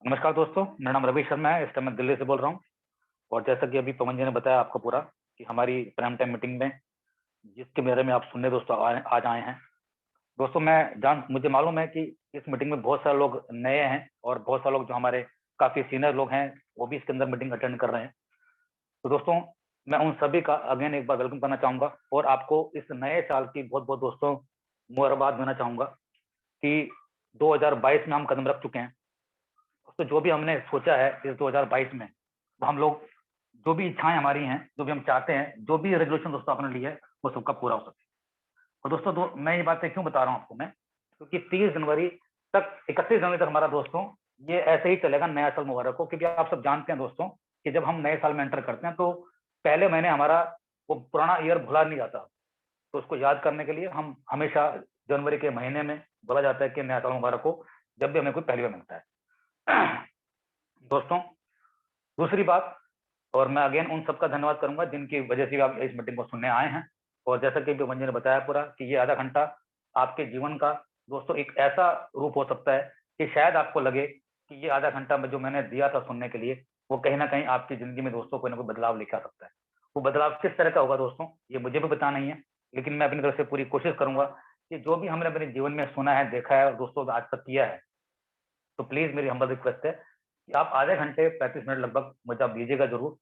नमस्कार दोस्तों, मेरा नाम रवि शर्मा है। इस टाइम मैं दिल्ली से बोल रहा हूँ। और जैसा कि अभी पवन जी ने बताया आपको पूरा कि हमारी प्राइम टाइम मीटिंग में जिसके बारे में आप सुनने दोस्तों आज आए हैं। दोस्तों मुझे मालूम है कि इस मीटिंग में बहुत सारे लोग नए हैं और बहुत सारे लोग जो हमारे काफी सीनियर लोग हैं वो भी इसके अंदर मीटिंग अटेंड कर रहे हैं। तो दोस्तों, मैं उन सभी का अगेन एक बार वेलकम करना चाहूंगा और आपको इस नए साल की बहुत बहुत दोस्तों मुबारकबाद देना चाहूंगा कि 2022 में हम कदम रख चुके हैं। तो जो भी हमने सोचा है इस 2022 में, तो हम लोग जो भी इच्छाएं हमारी हैं, जो भी हम चाहते हैं, जो भी रेजोल्यूशन दोस्तों आपने ली है, वो सबका पूरा हो सके। और दोस्तों मैं ये बातें क्यों बता रहा हूँ आपको मैं, क्योंकि 30 जनवरी तक 31 जनवरी तक हमारा दोस्तों ये ऐसे ही चलेगा। नया साल मुबारक हो। क्योंकि आप सब जानते हैं दोस्तों कि जब हम नए साल में एंटर करते हैं तो पहले महीने हमारा वो पुराना ईयर भुला नहीं जाता। तो उसको याद करने के लिए हम हमेशा जनवरी के महीने में बोला जाता है कि नया साल मुबारक हो, जब भी हमें कोई पहली बार मिलता है। दोस्तों, दूसरी बात, और मैं अगेन उन सबका धन्यवाद करूंगा जिनकी वजह से आप इस मीटिंग को सुनने आए हैं। और जैसा कि मंजू ने बताया पूरा कि ये आधा घंटा आपके जीवन का दोस्तों एक ऐसा रूप हो सकता है कि शायद आपको लगे कि ये आधा घंटा में जो मैंने दिया था सुनने के लिए, वो कहीं ना कहीं आपकी जिंदगी में दोस्तों कोई ना कोई बदलाव लेकर आ सकता है। वो बदलाव किस तरह का होगा दोस्तों, ये मुझे भी पता नहीं है, लेकिन मैं अपनी तरफ से पूरी कोशिश करूंगा कि जो भी हमने अपने जीवन में सुना है, देखा है और दोस्तों आज तक किया है, तो प्लीज मेरी हम्बल रिक्वेस्ट है कि आप आधे घंटे 35 मिनट लगभग मुझे आप दीजिएगा जरूर।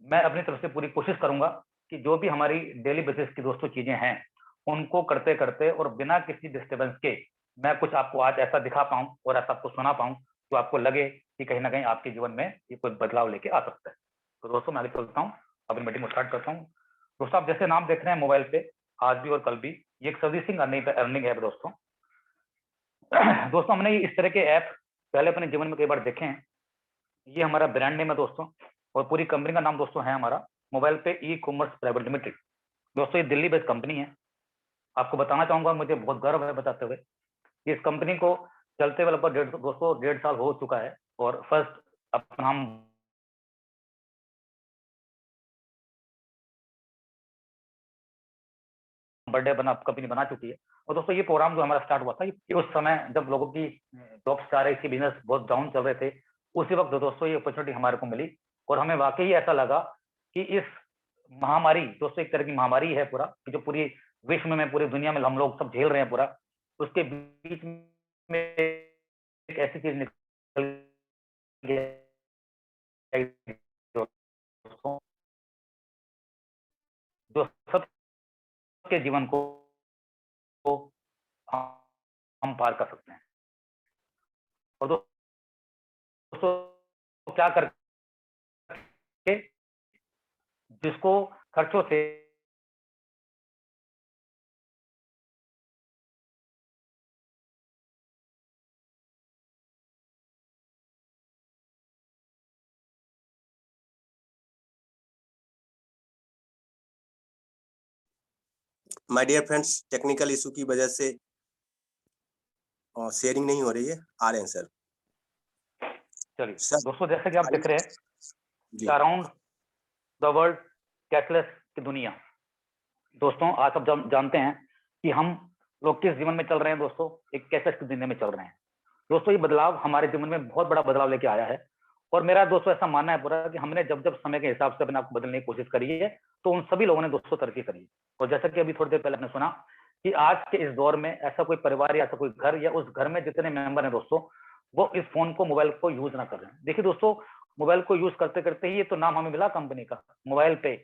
मैं अपनी तरफ से पूरी कोशिश करूंगा कि जो भी हमारी डेली बेसिस की दोस्तों चीजें हैं, उनको करते करते और बिना किसी डिस्टर्बेंस के मैं कुछ आपको आज ऐसा दिखा पाऊं और ऐसा आपको सुना पाऊं जो आपको लगे कि कहीं ना कहीं आपके जीवन में ये कोई बदलाव लेके आ सकता है। तो दोस्तों मैं आगे चलता हूँ, अपनी मीटिंग को स्टार्ट करता हूँ। दोस्तों, आप जैसे नाम देख रहे हैं मोबाइल पे, आज भी और कल भी, ये एक सर्विसिंग अर्निंग ऐप दोस्तों। दोस्तों, हमने इस तरह के ऐप पहले अपने जीवन में कई बार देखे हैं। ये हमारा ब्रांड नेम है दोस्तों, और पूरी कंपनी का नाम दोस्तों है हमारा मोबाइल पे ई कॉमर्स प्राइवेट लिमिटेड। दोस्तों, ये दिल्ली बेस्ड कंपनी है। आपको बताना चाहूंगा, मुझे बहुत गर्व है बताते हुए कि इस कंपनी को चलते हुए लगभग दोस्तों 1.5 साल हो चुका है। और फर्स्ट अपना हम बर्थडे कंपनी बना चुकी है। और दोस्तों, ये प्रोग्राम जो हमारा स्टार्ट हुआ था, ये उस समय जब लोगों की जॉब्स जा रही थी, बिजनेस बहुत डाउन चल रहे थे, उसी वक्त दोस्तों ये अपॉर्चुनिटी हमारे को मिली। और हमें वाकई ऐसा लगा कि इस महामारी दोस्तों, एक तरह की महामारी है पूरा, कि जो पूरी विश्व में, पूरी दुनिया में हम लोग सब झेल रहे हैं पूरा, उसके बीच में एक ऐसी चीज निकल गई दोस्तों, जो सबके जीवन को हम पार कर सकते हैं। और दोस्तों क्या करके, जिसको खर्चों से my dear friends, technical issue की वजह से शेयरिंग नहीं हो रही है। आ रहे हैं सर। चलिए सर दोस्तों, जैसे कि आप देख रहे हैं अराउंड द वर्ल्ड कैशलेस की दुनिया। दोस्तों, आज सब जानते हैं कि हम लोग किस जीवन में चल रहे हैं दोस्तों, एक कैशलेस की दुनिया में चल रहे हैं। दोस्तों, ये बदलाव हमारे जीवन में बहुत बड़ा बदलाव लेके आया है। और मेरा दोस्तों ऐसा मानना है पूरा कि हमने जब जब समय के हिसाब से अपने आप को बदलने की कोशिश करी है, तो उन सभी लोगों ने दोस्तों तरक्की करी है। और जैसा कि अभी थोड़ी देर पहले आपने सुना कि आज के इस दौर में ऐसा कोई परिवार या ऐसा कोई घर, या उस घर में जितने मेंबर हैं दोस्तों, वो इस फोन को, मोबाइल को यूज ना कर रहे हैं। देखिए दोस्तों, मोबाइल को यूज करते करते ही ये तो नाम हमें मिला कंपनी का, मोबाइल पे।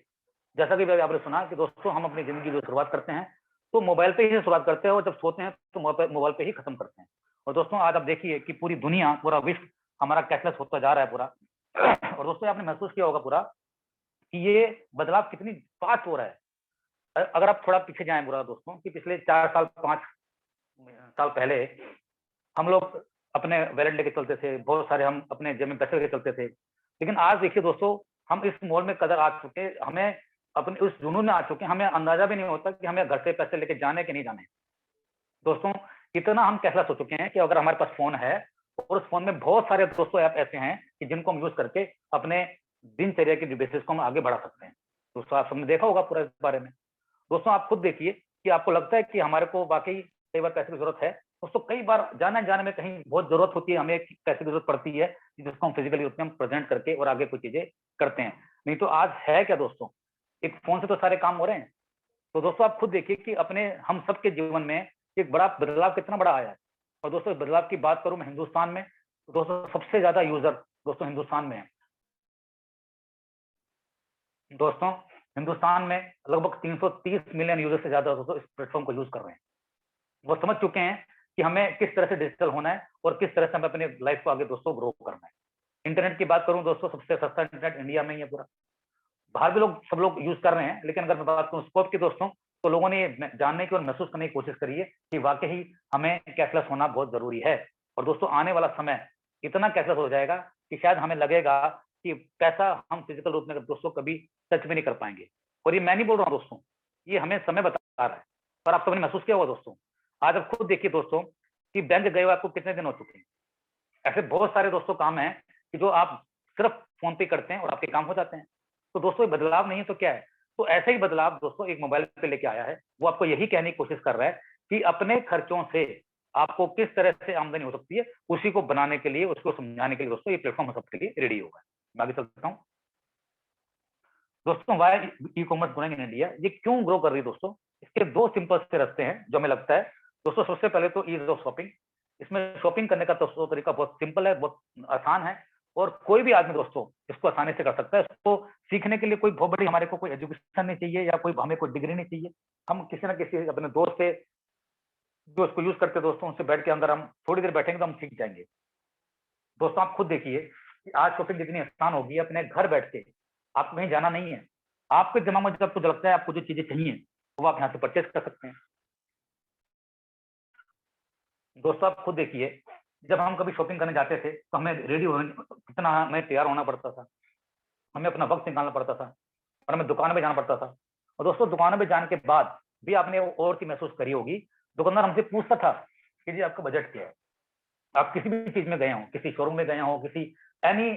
जैसा कि आपने सुना कि दोस्तों हम अपनी जिंदगी की शुरुआत करते हैं तो मोबाइल पे ही शुरुआत करते हैं, और जब सोते हैं तो मोबाइल पे ही खत्म करते हैं। और दोस्तों, आज आप देखिए कि पूरी दुनिया, पूरा विश्व हमारा कैशलेस होता जा रहा है पूरा। और दोस्तों, आपने महसूस किया होगा पूरा कि ये बदलाव कितनी फास्ट हो रहा है। अगर आप थोड़ा पीछे जाएं पूरा दोस्तों, कि पिछले 4 साल 5 साल पहले हम लोग अपने वैलेट लेके चलते थे, बहुत सारे हम अपने जेब में पैसे लेके चलते थे। लेकिन आज देखिए दोस्तों, हम इस मोल में कदर आ चुके, हमें अपने उस जुनून में आ चुके हैं, हमें अंदाजा भी नहीं होता कि हमें घर से पैसे लेके जाने कि नहीं जाने। दोस्तों, इतना हम कैशलेस हो चुके हैं कि अगर हमारे पास फोन है और उस फोन में बहुत सारे दोस्तों ऐप ऐसे हैं कि जिनको हम यूज करके अपने दिनचर्या की बेसिस को हम आगे बढ़ा सकते हैं। दोस्तों, आप सबने देखा होगा पूरा इस बारे में। दोस्तों, आप खुद देखिए कि आपको लगता है कि हमारे को वाकई कई बार पैसे की जरूरत है, दोस्तों कई बार जाने जाने में कहीं बहुत जरूरत होती है, हमें पैसे की जरूरत पड़ती है जिसको हम फिजिकली उसमें हम प्रेजेंट करके और आगे कोई चीजें करते हैं। नहीं तो आज है क्या दोस्तों, एक फोन से तो सारे काम हो रहे हैं। तो दोस्तों आप खुद देखिए कि अपने हम सबके जीवन में एक बड़ा बदलाव कितना बड़ा आया है। और दोस्तों बदलाव की बात करूं मैं हिंदुस्तान में, तो दोस्तों सबसे ज्यादा यूजर दोस्तों हिंदुस्तान में है। दोस्तों हिंदुस्तान में लगभग 330 मिलियन यूजर से ज्यादा दोस्तों इस प्लेटफॉर्म को यूज कर रहे हैं। वो समझ चुके हैं कि हमें किस तरह से डिजिटल होना है और किस तरह से हमें अपने लाइफ को आगे दोस्तों ग्रो करना है। इंटरनेट की बात करूं दोस्तों, सबसे सस्ता इंटरनेट इंडिया में ही है पूरा। बाहर भी लोग सब लोग यूज कर रहे हैं, लेकिन अगर मैं बात करूं स्कोप की दोस्तों, तो लोगों ने जानने की और महसूस करने की कोशिश करी है कि वाकई ही हमें कैशलेस होना बहुत जरूरी है। और दोस्तों आने वाला समय इतना कैशलेस हो जाएगा कि शायद हमें लगेगा कि पैसा हम फिजिकल रूप में दोस्तों कभी टच भी नहीं कर पाएंगे। और ये मैं नहीं बोल रहा हूँ दोस्तों, ये हमें समय बता रहा है। पर आप सबने महसूस किया होगा दोस्तों, आज आप खुद देखिए दोस्तों कि बैंक गए हुए आपको कितने दिन हो चुके हैं। ऐसे बहुत सारे दोस्तों काम है कि जो आप सिर्फ फोन पे करते हैं और आपके काम हो जाते हैं। तो दोस्तों ये बदलाव नहीं है तो क्या है? तो ऐसा ही बदलाव दोस्तों एक मोबाइल पे लेके आया है। वो आपको यही कहने की कोशिश कर रहा है कि अपने खर्चों से आपको किस तरह से आमदनी हो सकती है, उसी को बनाने के लिए, उसको समझाने के लिए दोस्तों ये प्लेटफॉर्म हम सबके लिए रेडी होगा। मैं आगे चलता हूँ दोस्तों। Why e commerce growing in India, ये क्यों ग्रो कर रही है दोस्तों? इसके दो सिंपल से रास्ते हैं जो हमें लगता है दोस्तों। सबसे पहले तो ईज ऑफ शॉपिंग। इसमें शॉपिंग करने का दोस्तों तरीका बहुत सिंपल है, बहुत आसान है, और कोई भी आदमी दोस्तों इसको आसानी से कर सकता है। इसको सीखने के लिए कोई बहुत बड़ी हमारे को कोई एजुकेशन नहीं चाहिए या कोई हमें कोई डिग्री नहीं चाहिए। हम किसी ना किसी अपने दोस्त से जो इसको यूज करते दोस्तों उनसे बैठ के अंदर हम थोड़ी देर बैठेंगे तो हम सीख जाएंगे। दोस्तों आप खुद देखिए कि आज शॉपिंग जितनी आसान होगी, अपने घर बैठ के आपको कहीं जाना नहीं है। आपके दिमाग में जब आपको लगता है आपको जो चीजें चाहिए वो आप यहाँ से परचेस कर सकते हैं। दोस्तों आप खुद देखिए, जब हम कभी शॉपिंग करने जाते थे तो हमें रेडी होने कितना हमें तैयार होना पड़ता था, हमें अपना वक्त निकालना पड़ता था, और हमें दुकान पे जाना पड़ता था। और दोस्तों दुकानों पे जाने के बाद भी आपने वो और की महसूस करी होगी, दुकानदार हमसे पूछता था कि जी आपका बजट क्या है। आप किसी भी चीज में गए हो, किसी शोरूम में गए हो, किसी एनी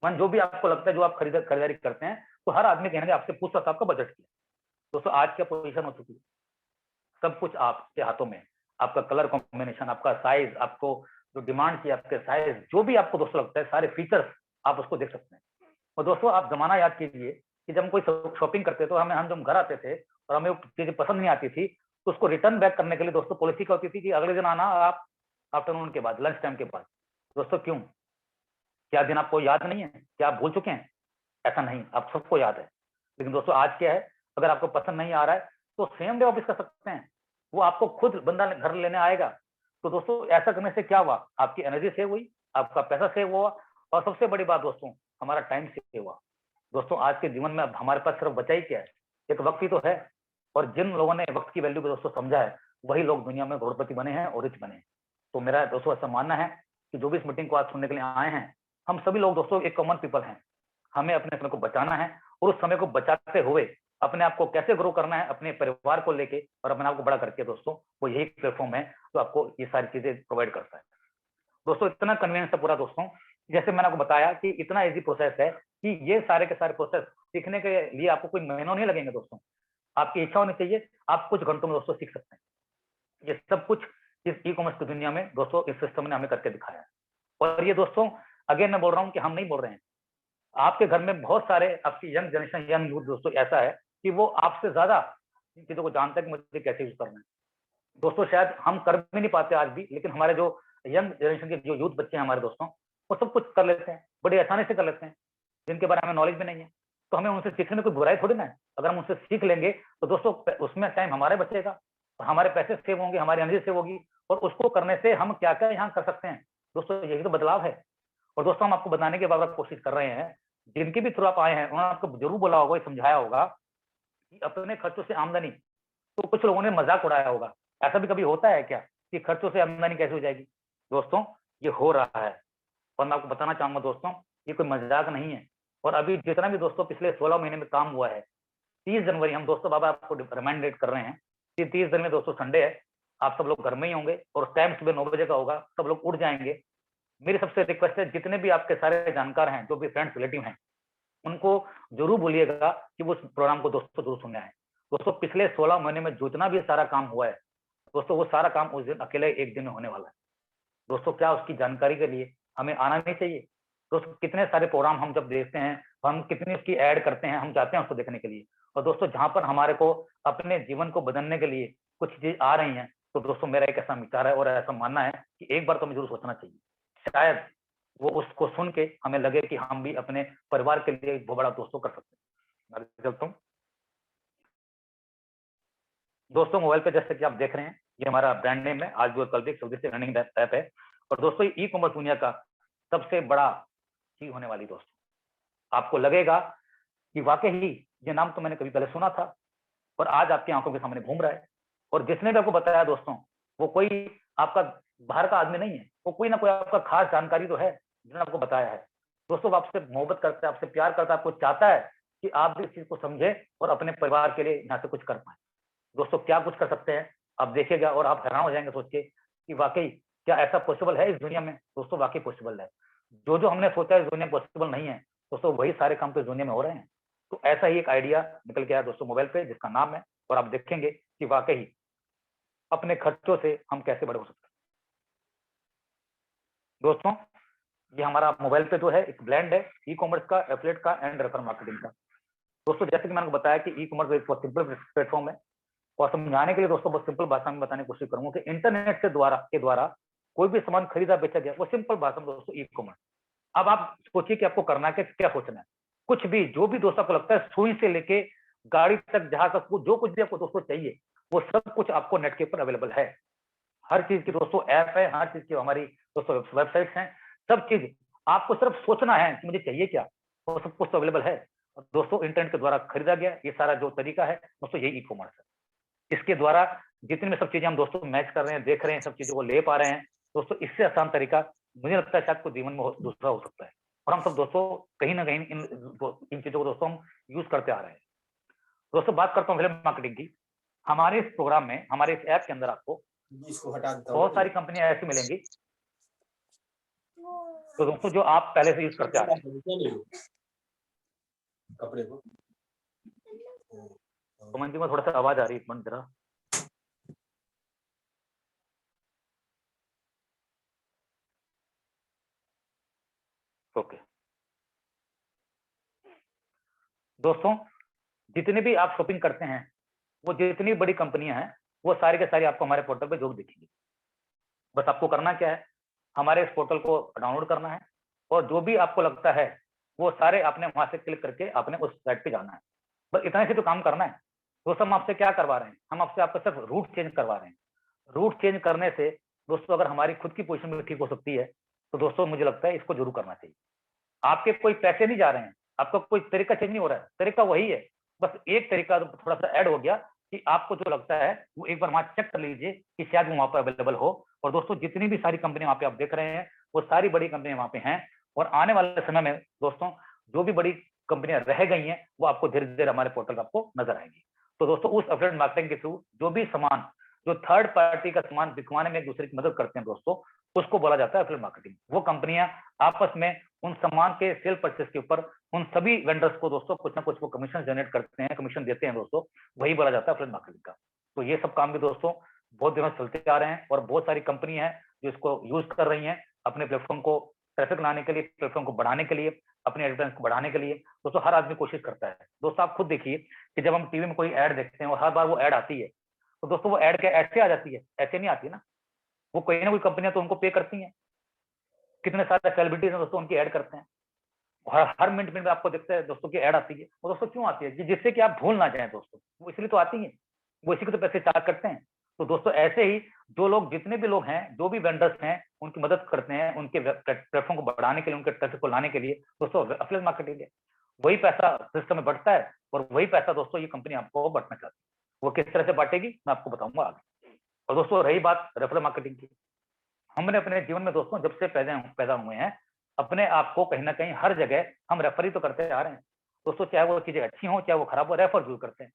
वन जो भी आपको लगता है जो आप खरीदारी करते हैं, तो हर आदमी कहने आपसे पूछता था आपका बजट क्या है। दोस्तों आज क्या पोजीशन हो चुकी है, सब कुछ आपके हाथों में। आपका कलर कॉम्बिनेशन, आपका साइज, आपको जो डिमांड की आपके साइज, जो भी आपको दोस्तों लगता है, सारे फीचर्स आप उसको देख सकते हैं। और दोस्तों आप जमाना याद कीजिए कि जब हम कोई शॉपिंग करते तो हम जब घर आते थे और हमें चीजें पसंद नहीं आती थी, तो उसको रिटर्न बैक करने के लिए दोस्तों पॉलिसी क्या होती थी कि अगले दिन आना आप आफ्टरनून के बाद, लंच टाइम के बाद। दोस्तों क्यों? क्या दिन आपको याद नहीं है? क्या आप भूल चुके हैं? ऐसा नहीं, आप सबको याद है। लेकिन दोस्तों आज क्या है, अगर आपको पसंद नहीं आ रहा है तो सेम डे वापस कर सकते हैं। वो आपको खुद बंदा घर लेने आएगा। तो दोस्तों ऐसा करने से क्या हुआ, आपकी एनर्जी सेव हुई, आपका पैसा सेव हुआ, और सबसे बड़ी बात दोस्तों हमारा टाइम सेव हुआ। दोस्तों आज के जीवन में अब हमारे पास सिर्फ बचा ही क्या है, एक वक्त ही तो है। और जिन लोगों ने वक्त की वैल्यू को दोस्तों समझा है, वही लोग दुनिया में करोड़पति बने हैं और रिच बने हैं। तो मेरा दोस्तों ऐसा मानना है कि जो भी इस मीटिंग को आज सुनने के लिए आए हैं, हम सभी लोग दोस्तों एक कॉमन पीपल हैं। हमें अपने समय को बचाना है, और उस समय को बचाते हुए अपने आप को कैसे ग्रो करना है अपने परिवार को लेके और अपने आप को बड़ा करके दोस्तों, वो यही प्लेटफॉर्म है जो आपको ये सारी चीजें प्रोवाइड करता है। दोस्तों इतना कन्वीनियंस है पूरा दोस्तों, जैसे मैंने आपको बताया कि इतना इजी प्रोसेस है कि ये सारे के सारे प्रोसेस सीखने के लिए आपको कोई महीनों नहीं लगेंगे दोस्तों। आपकी इच्छा होनी चाहिए, आप कुछ घंटों में दोस्तों सीख सकते हैं। ये सब कुछ इस ई कॉमर्स की दुनिया में दोस्तों इस सिस्टम ने हमें करके दिखाया है। और ये दोस्तों अगेन मैं बोल रहा हूँ कि हम नहीं बोल रहे हैं, आपके घर में बहुत सारे आपकी यंग जनरेशन, यंग यूथ दोस्तों ऐसा है कि वो आपसे ज्यादा इन चीजों को जानता है कि मुझे कैसे यूज करना है। दोस्तों शायद हम कर भी नहीं पाते आज भी, लेकिन हमारे जो यंग जनरेशन के जो यूथ बच्चे हैं हमारे दोस्तों, वो सब कुछ कर लेते हैं, बड़ी आसानी से कर लेते हैं, जिनके बारे में नॉलेज भी नहीं है। तो हमें उनसे सीखने में कोई बुराई थोड़ी ना है। अगर हम उनसे सीख लेंगे तो दोस्तों उसमें टाइम हमारे बचेगा, और हमारे पैसे सेव होंगे, हमारी एनर्जी सेव होगी, और उसको करने से हम क्या क्या यहाँ कर सकते हैं। दोस्तों यही तो बदलाव है। और दोस्तों हम आपको बताने की बार कोशिश कर रहे हैं, जिनके भी थ्रू आप आए हैं उन्होंने आपको जरूर बोला होगा, समझाया होगा कि अपने खर्चों से आमदनी। तो कुछ लोगों ने मजाक उड़ाया होगा, ऐसा भी कभी होता है क्या कि खर्चों से आमदनी कैसे हो जाएगी? दोस्तों ये हो रहा है, और मैं आपको बताना चाहूंगा दोस्तों, ये कोई मजाक नहीं है। और अभी जितना भी दोस्तों पिछले 16 महीने में काम हुआ है, 30 जनवरी हम दोस्तों बाबा आपको रिमाइंडेड कर रहे हैं कि 30 जनवरी दोस्तों संडे है, आप सब लोग घर में ही होंगे और टाइम सुबह 9 बजे का होगा, सब लोग उठ जाएंगे। मेरी सबसे रिक्वेस्ट है, जितने भी आपके सारे जानकार हैं, जो भी फ्रेंड्स रिलेटिव हैं, उनको जरूर बोलिएगा कि वो उस प्रोग्राम को दोस्तों जरूर सुनना है। दोस्तों पिछले 16 महीने में जितना भी सारा काम हुआ है, दोस्तों वो सारा काम उस दिन अकेले एक दिन में होने वाला है। दोस्तों क्या उसकी जानकारी के लिए हमें आना नहीं चाहिए? दोस्तों कितने सारे प्रोग्राम हम जब देखते हैं, हम कितनी उसकी ऐड करते हैं, हम जाते हैं उसको देखने के लिए। और दोस्तों जहां पर हमारे को अपने जीवन को बदलने के लिए कुछ चीज आ रही हैं, तो दोस्तों मेरा एक ऐसा विचार है और ऐसा मानना है कि एक बार तो हमें जरूर सोचना चाहिए। शायद वो उसको सुन के हमें लगे कि हम भी अपने परिवार के लिए बहुत बड़ा दोस्तों कर सकते हैं। मैं चलता हूँ। दोस्तों मोबाइल पे जैसे कि आप देख रहे हैं, ये हमारा ब्रांड नेम है आज भी और कल भी, जल्दी से रनिंग ऐप है। और दोस्तों ई कॉमर्स दुनिया का सबसे बड़ा चीज होने वाली दोस्तों। आपको लगेगा कि वाकई ही ये नाम तो मैंने कभी पहले सुना था और आज आपकी आंखों के सामने घूम रहा है। और जिसने भी आपको बताया दोस्तों, वो कोई आपका बाहर का आदमी नहीं है, वो कोई ना कोई आपका खास जानकारी तो है जिसने आपको बताया है। दोस्तों वो आपसे मोहब्बत करता है, आपसे प्यार करता है, आपको चाहता है कि आप भी इस चीज को समझे और अपने परिवार के लिए यहाँ से कुछ कर पाए। दोस्तों क्या कुछ कर सकते हैं आप देखिएगा और आप हैरान हो जाएंगे सोच के कि वाकई क्या ऐसा पॉसिबल है इस दुनिया में। दोस्तों वाकई पॉसिबल है। जो जो हमने सोचा इस दुनिया में पॉसिबल नहीं है, दोस्तों वही सारे काम तो इस दुनिया में हो रहे हैं। तो ऐसा ही एक आइडिया निकल के आया दोस्तों मोबाइल पे, जिसका नाम है, और आप देखेंगे कि वाकई अपने खर्चों से हम कैसे बड़े हो सकते हैं। दोस्तों ये हमारा मोबाइल पे जो है एक ब्लेंड है ई कॉमर्स का, एफिलिएट का एंड रेफर मार्केटिंग का। दोस्तों जैसे कि मैंने बताया कि ई कॉमर्स एक सिंपल प्लेटफॉर्म है, और समझाने के लिए दोस्तों बहुत सिंपल भाषा में बताने की कोशिश करूंगा कि इंटरनेट के द्वारा कोई भी सामान खरीदा बेचा गया, वो सिंपल भाषा में दोस्तों ई कॉमर्स। अब आप सोचिए कि आपको करना है क्या सोचना है। कुछ भी जो भी दोस्तों आपको लगता है, सुई से लेके गाड़ी तक, जहां तक जो कुछ भी आपको दोस्तों चाहिए, वो सब कुछ आपको नेट के ऊपर अवेलेबल है। हर चीज की दोस्तों ऐप है, हर चीज की हमारी दोस्तों वेबसाइट्स हैं, सब चीज आपको सिर्फ सोचना है कि मुझे चाहिए क्या, वो सब कुछ तो अवेलेबल है। और दोस्तों इंटरनेट के द्वारा खरीदा गया ये सारा जो तरीका है दोस्तों, ये ई कॉमर्स है। इसके द्वारा जितनी भी सब चीजें हम दोस्तों मैच कर रहे हैं, देख रहे हैं, सब चीजों को ले पा रहे हैं दोस्तों, इससे आसान तरीका मुझे लगता है शायद कोई जीवन में दूसरा हो सकता है। और हम सब दोस्तों कहीं ना कहीं इन चीजों को दोस्तों हम यूज करते आ रहे हैं। दोस्तों बात करता हूँ एफिलिएट मार्केटिंग की। हमारे इस प्रोग्राम में, हमारे इस ऐप के अंदर आपको इसको हटा देता बहुत सारी कंपनियां ऐसी मिलेंगी तो दोस्तों जो आप पहले से यूज करते आ रहे हैं। कपड़े को तो मन जी में थोड़ा सा आवाज आ रही है, मन जरा। ओके दोस्तों, जितने भी आप शॉपिंग करते हैं, वो जितनी बड़ी कंपनियां हैं, वो सारे के सारे आपको हमारे पोर्टल पे जरूर दिखेंगी। बस आपको करना क्या है, हमारे इस पोर्टल को डाउनलोड करना है और जो भी आपको लगता है वो सारे आपने वहां से क्लिक करके आपने उस साइट पे जाना है। बस इतना से तो काम करना है। दोस्तों हम आपसे क्या करवा रहे हैं, हम आपसे आपका सिर्फ रूट चेंज करवा रहे हैं। रूट चेंज करने से दोस्तों अगर हमारी खुद की पोजीशन भी ठीक हो सकती है, तो दोस्तों मुझे लगता है इसको जरूर करना चाहिए। आपके कोई पैसे नहीं जा रहे हैं, आपका कोई तरीका चेंज नहीं हो रहा है, तरीका वही है। बस एक तरीका थोड़ा सा ऐड हो गया कि आपको जो लगता है वो एक बार वहां चेक कर लीजिए कि शायद वो वहां पर अवेलेबल हो। और दोस्तों जितनी भी सारी कंपनी वहां पे आप देख रहे हैं, वो सारी बड़ी कंपनियां वहां पे हैं। और आने वाले समय में दोस्तों जो भी बड़ी कंपनियां रह गई हैं, वो आपको धीरे धीरे हमारे पोर्टल पर आपको नजर आएंगी। तो दोस्तों उस एफिलिएट मार्केटिंग के थ्रू जो भी सामान, जो थर्ड पार्टी का सामान बिकवाने में एक दूसरे की मदद करते हैं दोस्तों, उसको बोला जाता है एफिलिएट मार्केटिंग। वो कंपनियां आपस में उन सामान के सेल परचेस के ऊपर उन सभी वेंडर्स को दोस्तों कुछ ना कुछ वो कमीशन जनरेट करते हैं, कमीशन देते हैं दोस्तों, वही बोला जाता है एफिलिएट मार्केटिंग का। तो ये सब काम भी दोस्तों बहुत दिनों से चलते आ रहे हैं और बहुत सारी कंपनी है जो इसको यूज कर रही हैं अपने प्लेटफॉर्म को ट्रैफिक लाने के लिए, प्लेटफॉर्म को बढ़ाने के लिए, अपने एडवर्टाइज को बढ़ाने के लिए। दोस्तों हर आदमी कोशिश करता है। दोस्तों आप खुद देखिए कि जब हम टीवी में कोई ऐड देखते हैं और हर बार वो ऐड आती है, तो दोस्तों वो ऐड क्या ऐसे आ जाती है? ऐसे नहीं आती ना, वो कोई ना कोई कंपनियां तो उनको पे करती हैं। कितने सारे सेलिब्रिटीज हैं दोस्तों, उनकी ऐड करते हैं। हर मिनट मिनट में आपको दिखता है दोस्तों की ऐड आती है। वो दोस्तों क्यों आती है? जिससे कि आप भूल ना जाएं दोस्तों, वो इसलिए तो आती है, वो इसी को तो पैसे चार्ज करते हैं। तो दोस्तों ऐसे ही जो लोग, जितने भी लोग हैं, जो भी वेंडर्स हैं, उनकी मदद करते हैं उनके प्लेटफॉर्म को बढ़ाने के लिए, उनके ट्रैफिक को लाने के लिए, दोस्तों एफिलिएट मार्केटिंग है। वही पैसा सिस्टम में बढ़ता है और वही पैसा दोस्तों ये कंपनी आपको बांटना चाहती है। वो किस तरह से बांटेगी मैं आपको बताऊंगा आगे। और दोस्तों रही बात रेफरल मार्केटिंग की, हमने अपने जीवन में दोस्तों जब से पैदा हुए हैं, अपने आप को कहीं ना कहीं हर जगह हम रेफर ही तो करते आ रहे हैं दोस्तों। चाहे वो चीजें अच्छी हो चाहे वो खराब हो, रेफर जरूर करते हैं।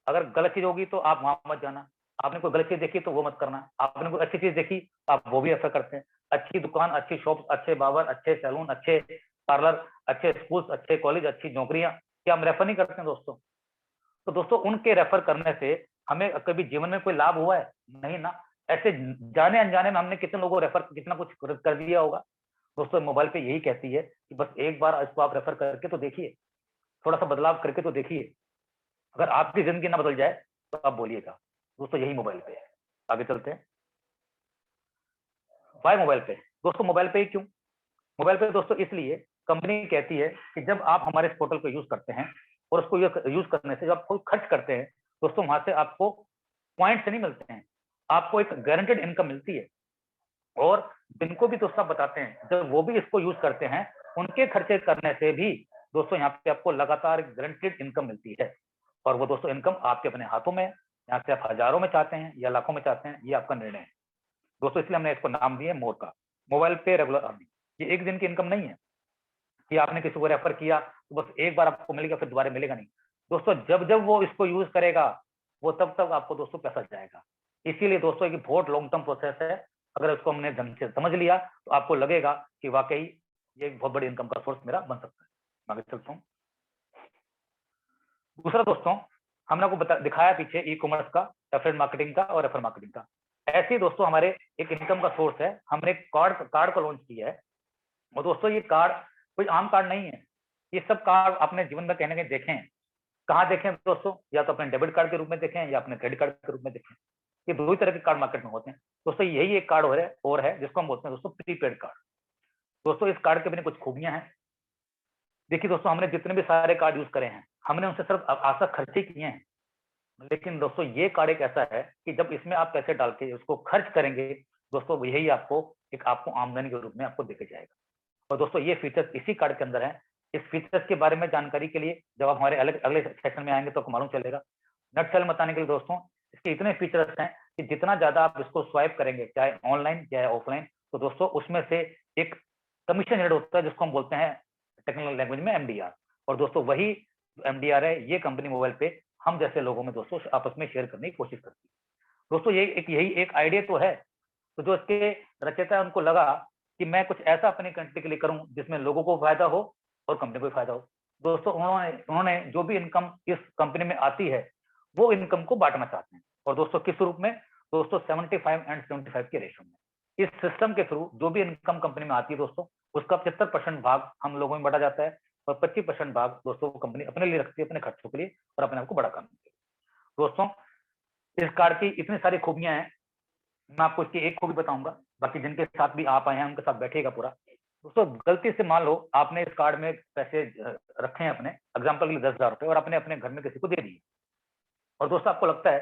अगर गलत चीज होगी तो आप वहां मत जाना, आपने कोई गलत चीज देखी तो वो मत करना, आपने कोई अच्छी चीज देखी तो आप वो भी रेफर करते हैं। अच्छी दुकान, अच्छी शॉप, अच्छे बाबर, अच्छे सैलून, अच्छे पार्लर, अच्छे स्कूल, अच्छे कॉलेज, अच्छी नौकरियां, क्या हम रेफर नहीं करते हैं दोस्तों? तो दोस्तों उनके रेफर करने से हमें कभी जीवन में कोई लाभ हुआ है? नहीं ना। ऐसे जाने अनजाने में हमने कितने लोगों को रेफर कितना कुछ कर दिया होगा। दोस्तों मोबाइल पे यही कहती है कि बस एक बार इसको आप रेफर करके तो देखिए, थोड़ा सा बदलाव करके तो देखिए। अगर आपकी जिंदगी ना बदल जाए तो आप बोलिएगा। दोस्तों यही मोबाइल पे है। आगे चलते हैं। वाई मोबाइल पे? दोस्तों मोबाइल पे ही क्यों? मोबाइल पे दोस्तों इसलिए कंपनी कहती है कि जब आप हमारे इस पोर्टल को यूज करते हैं और उसको यूज करने से जब आप कोई खर्च करते हैं दोस्तों, वहां से आपको पॉइंट नहीं मिलते हैं, आपको एक गारंटेड इनकम मिलती है। और जिनको भी दोस्तों बताते हैं जब वो भी इसको यूज करते हैं, उनके खर्चे करने से भी दोस्तों यहाँ पे आपको लगातार गारंटेड इनकम मिलती है। और वो दोस्तों इनकम आपके अपने हाथों में है। यहाँ से आप हजारों में चाहते हैं या लाखों में चाहते हैं, ये आपका निर्णय है दोस्तों। इसलिए हमने इसको नाम दिया मोर का, मोबाइल पे रेगुलर अर्निंग। ये एक दिन की इनकम नहीं है कि आपने किसी को रेफर किया तो बस एक बार आपको मिलेगा फिर दोबारा मिलेगा नहीं। दोस्तों जब जब वो इसको यूज करेगा वो तब तक आपको दोस्तों पैसा जाएगा। इसीलिए दोस्तों एक बहुत लॉन्ग टर्म प्रोसेस है। अगर इसको हमने ढंग से समझ लिया तो आपको लगेगा कि वाकई ये एक बहुत बड़ी इनकम का सोर्स मेरा बन सकता है। आगे चलता हूँ। दूसरा दोस्तों हमने आपको दिखाया पीछे ई कॉमर्स का, एफिलिएट मार्केटिंग का और रेफर मार्केटिंग का। ऐसे ही दोस्तों हमारे एक इनकम का सोर्स है, हमने एक कार्ड को लॉन्च किया है। और दोस्तों ये कार्ड कोई आम कार्ड नहीं है। ये सब कार्ड आपने जीवन में कहने के देखे हैं। कहाँ देखे हैं दोस्तों? या तो अपने डेबिट कार्ड के रूप में देखे हैं या अपने क्रेडिट कार्ड के रूप में देखे हैं। ये दो ही तरह के कार्ड मार्केट में होते हैं दोस्तों। यही एक कार्ड और है जिसको हम बोलते हैं दोस्तों प्रीपेड कार्ड। दोस्तों इस कार्ड के भी कुछ खूबियां हैं। देखिए दोस्तों हमने जितने भी सारे कार्ड यूज करे हैं हमने उनसे सिर्फ आशा खर्चे किए हैं। लेकिन दोस्तों ये कार्ड एक ऐसा है कि जब इसमें आप पैसे डाल के उसको खर्च करेंगे दोस्तों, यही आपको आमदनी के रूप में आपको देके जाएगा। और दोस्तों ये फीचर्स इसी कार्ड के अंदर है। इस फीचर्स के बारे में जानकारी के लिए जब आप हमारे अगले सेक्शन में आएंगे तो आपको मालूम चलेगा। नटसेल बताने के लिए दोस्तों इसके इतने फीचर्स हैं कि जितना ज्यादा आप इसको स्वाइप करेंगे चाहे ऑनलाइन चाहे ऑफलाइन, तो दोस्तों उसमें से एक कमीशन जनरेट होता है जिसको हम बोलते हैं टेक्निकल लैंग्वेज में एमडीआर। और दोस्तों वही एमडीआर है, ये कंपनी मोबाइल पे हम जैसे लोगों में दोस्तों आपस में शेयर करने की कोशिश करती है। दोस्तों यही एक आइडिया तो है। तो जो इसके रचयिता है उनको लगा कि मैं कुछ ऐसा अपनी कंट्री के लिए करूं जिसमें लोगों को फायदा हो और कंपनी को भी फायदा हो। दोस्तों उन्होंने जो भी इनकम इस कंपनी में आती है वो इनकम को बांटना चाहते हैं। और दोस्तों किस रूप में? दोस्तों 75 एंड 75 के रेशो में। इस सिस्टम के थ्रू जो भी इनकम कंपनी में आती है दोस्तों उसका 75% भाग हम लोगों में बांटा जाता है और 25% भाग दोस्तों कंपनी अपने लिए रखती है, अपने खर्चों के लिए और अपने आप को बड़ा करने के लिए। दोस्तों इस कार्ड की इतनी सारी खूबियां हैं, मैं आपको इसकी एक खूबी बताऊंगा, बाकी जिनके साथ भी आप आए हैं उनके साथ बैठेगा पूरा। दोस्तों गलती से मान लो आपने इस कार्ड में पैसे रखे हैं अपने एग्जाम्पल के लिए 10,000 रुपए और आपने अपने घर में किसी को दे दिए। और दोस्तों आपको लगता है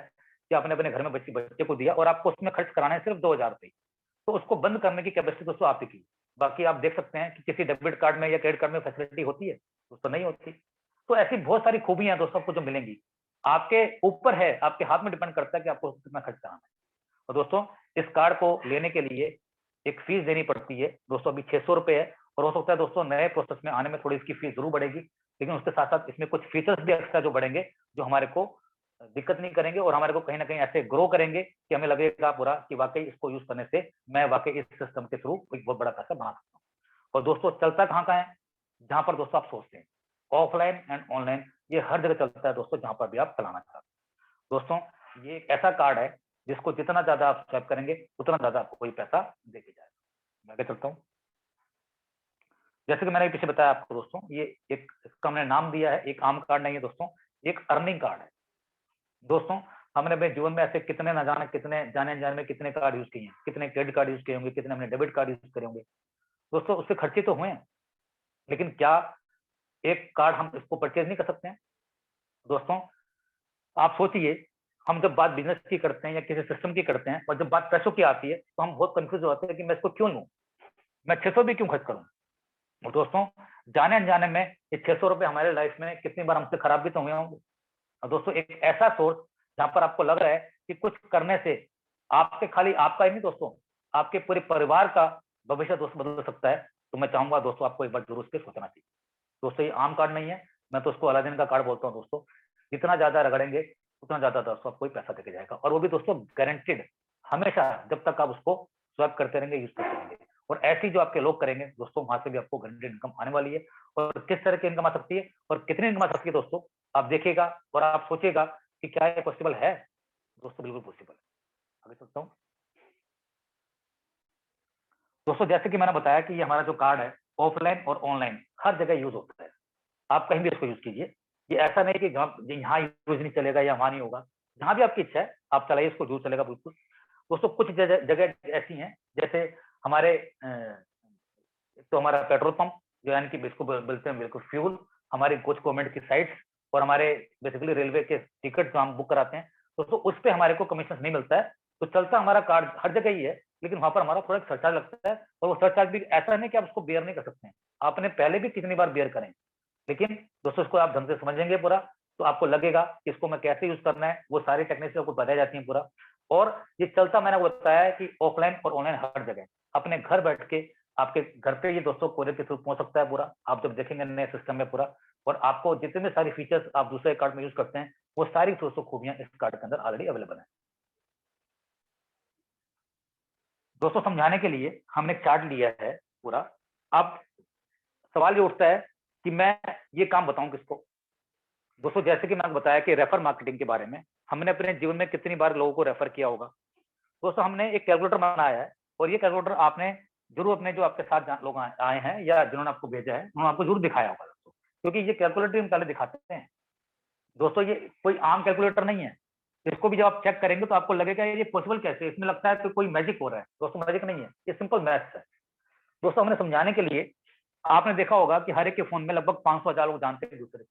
कि आपने अपने घर में बच्चे को दिया और आपको उसमें खर्च कराना है सिर्फ 2,000 रुपए, तो उसको बंद करने की कैपेसिटी दोस्तों आपकी की। बाकी आप देख सकते हैं कि किसी डेबिट कार्ड में या क्रेडिट कार्ड में फैसिलिटी होती है? दोस्तों नहीं होती। तो ऐसी बहुत सारी खूबियां दोस्तों आपको जो मिलेंगी, आपके ऊपर है, आपके हाथ में डिपेंड करता है कि आपको कितना खर्च कराना है। और दोस्तों इस कार्ड को लेने के लिए एक फीस देनी पड़ती है दोस्तों, अभी 600 रुपए है। और हो सकता है दोस्तों नए प्रोसेस में आने में थोड़ी इसकी फीस जरूर बढ़ेगी, लेकिन उसके साथ साथ इसमें कुछ फीचर्स भी एक्स्ट्रा जो बढ़ेंगे जो हमारे को दिक्कत नहीं करेंगे और हमारे को कहीं ना कहीं ऐसे ग्रो करेंगे कि हमें लगेगा पूरा कि वाकई इसको यूज करने से मैं वाकई इस सिस्टम के थ्रू एक बहुत बड़ा पैसा बना सकता हूँ। और दोस्तों चलता कहाँ का है? जहां पर दोस्तों आप सोचते हैं ऑफलाइन एंड ऑनलाइन, ये हर जगह चलता है दोस्तों जहां पर भी आप चलाना चाहते हैं। दोस्तों ये एक ऐसा कार्ड है जिसको जितना ज्यादा आप स्वाइप करेंगे उतना ज्यादा आपको कोई पैसा देके जाएगा। मैं आगे चलता हूँ। जैसे कि मैंने पीछे बताया आपको दोस्तों, ये एक इसका हमने नाम दिया है, एक आम कार्ड नहीं है दोस्तों, एक अर्निंग कार्ड है। दोस्तों हमने अपने जीवन में ऐसे कितने न जाने कितने जाने अनजाने में कितने कार्ड यूज किए हैं, कितने क्रेडिट कार्ड यूज किए होंगे, कितने हमने डेबिट कार्ड यूज करे होंगे दोस्तों, उससे खर्चे तो हुए हैं। लेकिन क्या एक कार्ड हम इसको परचेज नहीं कर सकते हैं? दोस्तों आप सोचिए, हम जब बात बिजनेस की करते हैं या किसी सिस्टम की करते हैं और जब बात पैसों की आती है तो हम बहुत कंफ्यूज हो जाते हैं कि मैं इसको क्यों लूं, मैं 600 भी क्यों खर्च करूं। और दोस्तों जाने अनजाने में ये 600 रुपए हमारे लाइफ में कितनी बार हमसे खराब भी तो हुए होंगे। और दोस्तों एक ऐसा सोर्स जहां पर आपको लग रहा है कि कुछ करने से आपके खाली आपका ही नहीं दोस्तों, आपके पूरे परिवार का भविष्य दोस्तों बदल सकता है, तो मैं चाहूंगा दोस्तों आपको एक बार जरूर इसके सोचना चाहिए। दोस्तों ये आम कार्ड नहीं है, मैं तो उसको अलादीन का कार्ड बोलता हूँ दोस्तों। जितना ज्यादा रगड़ेंगे उतना ज्यादा दोस्तों आपको पैसा देके जाएगा, और वो भी दोस्तों गारंटेड, हमेशा जब तक आप उसको स्वैप करते रहेंगे, यूज करते रहेंगे। और ऐसी जो आपके लोग करेंगे दोस्तों, वहां से भी आपको गारंटेड इनकम आने वाली है। और किस तरह की इनकम आ सकती है और कितनी इनकम आ सकती है दोस्तों, आप देखिएगा और आप सोचिएगा कि क्या ये पॉसिबल है। दोस्तों बिल्कुल पॉसिबल है। आगे चलता हूँ। दोस्तों जैसे कि मैंने बताया कि ये हमारा जो कार्ड है ऑफलाइन और ऑनलाइन हर जगह यूज होता है। आप कहीं भी इसको यूज कीजिए। ये ऐसा नहीं कि यहाँ यूज नहीं चलेगा या वहां नहीं होगा। जहां भी आपकी इच्छा है आप चलाइए, इसको यूज चलेगा बिल्कुल। दोस्तों कुछ जगह ऐसी हैं, जैसे हमारे तो हमारा पेट्रोल पंप, जो यानी कि इसको बोलते हैं बिल्कुल फ्यूल, हमारी कुछ गवर्नमेंट की साइट्स, और हमारे बेसिकली रेलवे के टिकट जो हम बुक कराते हैं दोस्तों, उस पर हमारे को कमीशन नहीं मिलता है। तो चलता हमारा कार्ड हर जगह ही है, लेकिन वहां पर हमारा थोड़ा सरचार्ज लगता है। और वो सरचार्ज भी ऐसा नहीं कि आप उसको बेयर नहीं कर सकते हैं, आपने पहले भी कितनी बार बेयर करें, लेकिन दोस्तों इसको आप ढंग से समझेंगे पूरा तो आपको लगेगा कि इसको मैं कैसे यूज करना है, वो सारी टेक्निक्स आपको बताई जाती हैं पूरा। और ये चलता, मैंने बताया है कि ऑफलाइन और ऑनलाइन हर जगह, अपने घर बैठ के आपके घर पे ये दोस्तों कोरियर के थ्रू पहुंच सकता है पूरा। आप जब देखेंगे नए सिस्टम में पूरा, और आपको जितने भी सारी फीचर्स आप दूसरे कार्ड में यूज करते हैं वो सारी दोस्तों खूबियां इस कार्ड के अंदर ऑलरेडी अवेलेबल है। दोस्तों समझाने के लिए हमने चार्ट लिया है पूरा। अब सवाल ये उठता है कि मैं ये काम बताऊं किसको। दोस्तों जैसे कि मैंने बताया कि रेफर मार्केटिंग के बारे में, हमने अपने जीवन में कितनी बार लोगों को रेफर किया होगा। दोस्तों हमने एक कैलकुलेटर बनाया है, और ये कैलकुलेटर आपने जरूर अपने जो आपके साथ लोग आए हैं या जिन्होंने आपको भेजा है उन्होंने आपको जरूर दिखाया होगा दोस्तों, क्योंकि ये कैलकुलेटर हम पहले दिखाते हैं दोस्तों। ये कोई आम कैलकुलेटर नहीं है। इसको भी जब आप चेक करेंगे तो आपको लगेगा ये पॉसिबल कैसे है, इसमें लगता है कि कोई मैजिक हो रहा है। दोस्तों मैजिक नहीं है, ये सिंपल मैथ्स है। दोस्तों हमने समझाने के लिए, आपने देखा होगा कि हर एक के फोन में लगभग 500,000 लोग जानते हैं दूसरे।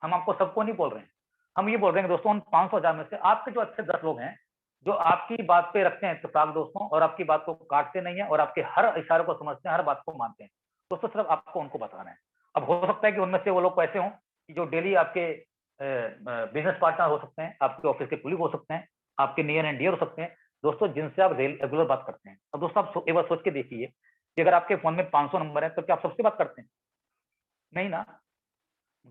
हम आपको सबको नहीं बोल रहे हैं, हम ये बोल रहे हैं दोस्तों उन 500,000 में से आपके जो अच्छे 10 लोग हैं, जो आपकी बात पे रखते हैं इत्तेफाक दोस्तों, और आपकी बात को काटते नहीं है, और आपके हर इशारों को समझते हैं, हर बात को मानते हैं दोस्तों, सिर्फ आपको उनको बताना है। अब हो सकता है कि उनमें से वो लोग ऐसे हों कि जो डेली आपके बिजनेस पार्टनर हो सकते हैं, आपके ऑफिस के कुलीग हो सकते हैं, आपके नियर एंड डियर हो सकते हैं दोस्तों, जिनसे आप रेगुलर बात करते हैं। अब दोस्तों आप एक बार सोच के देखिए कि अगर आपके फोन में 500 नंबर है तो क्या आप सबसे बात करते हैं? नहीं ना।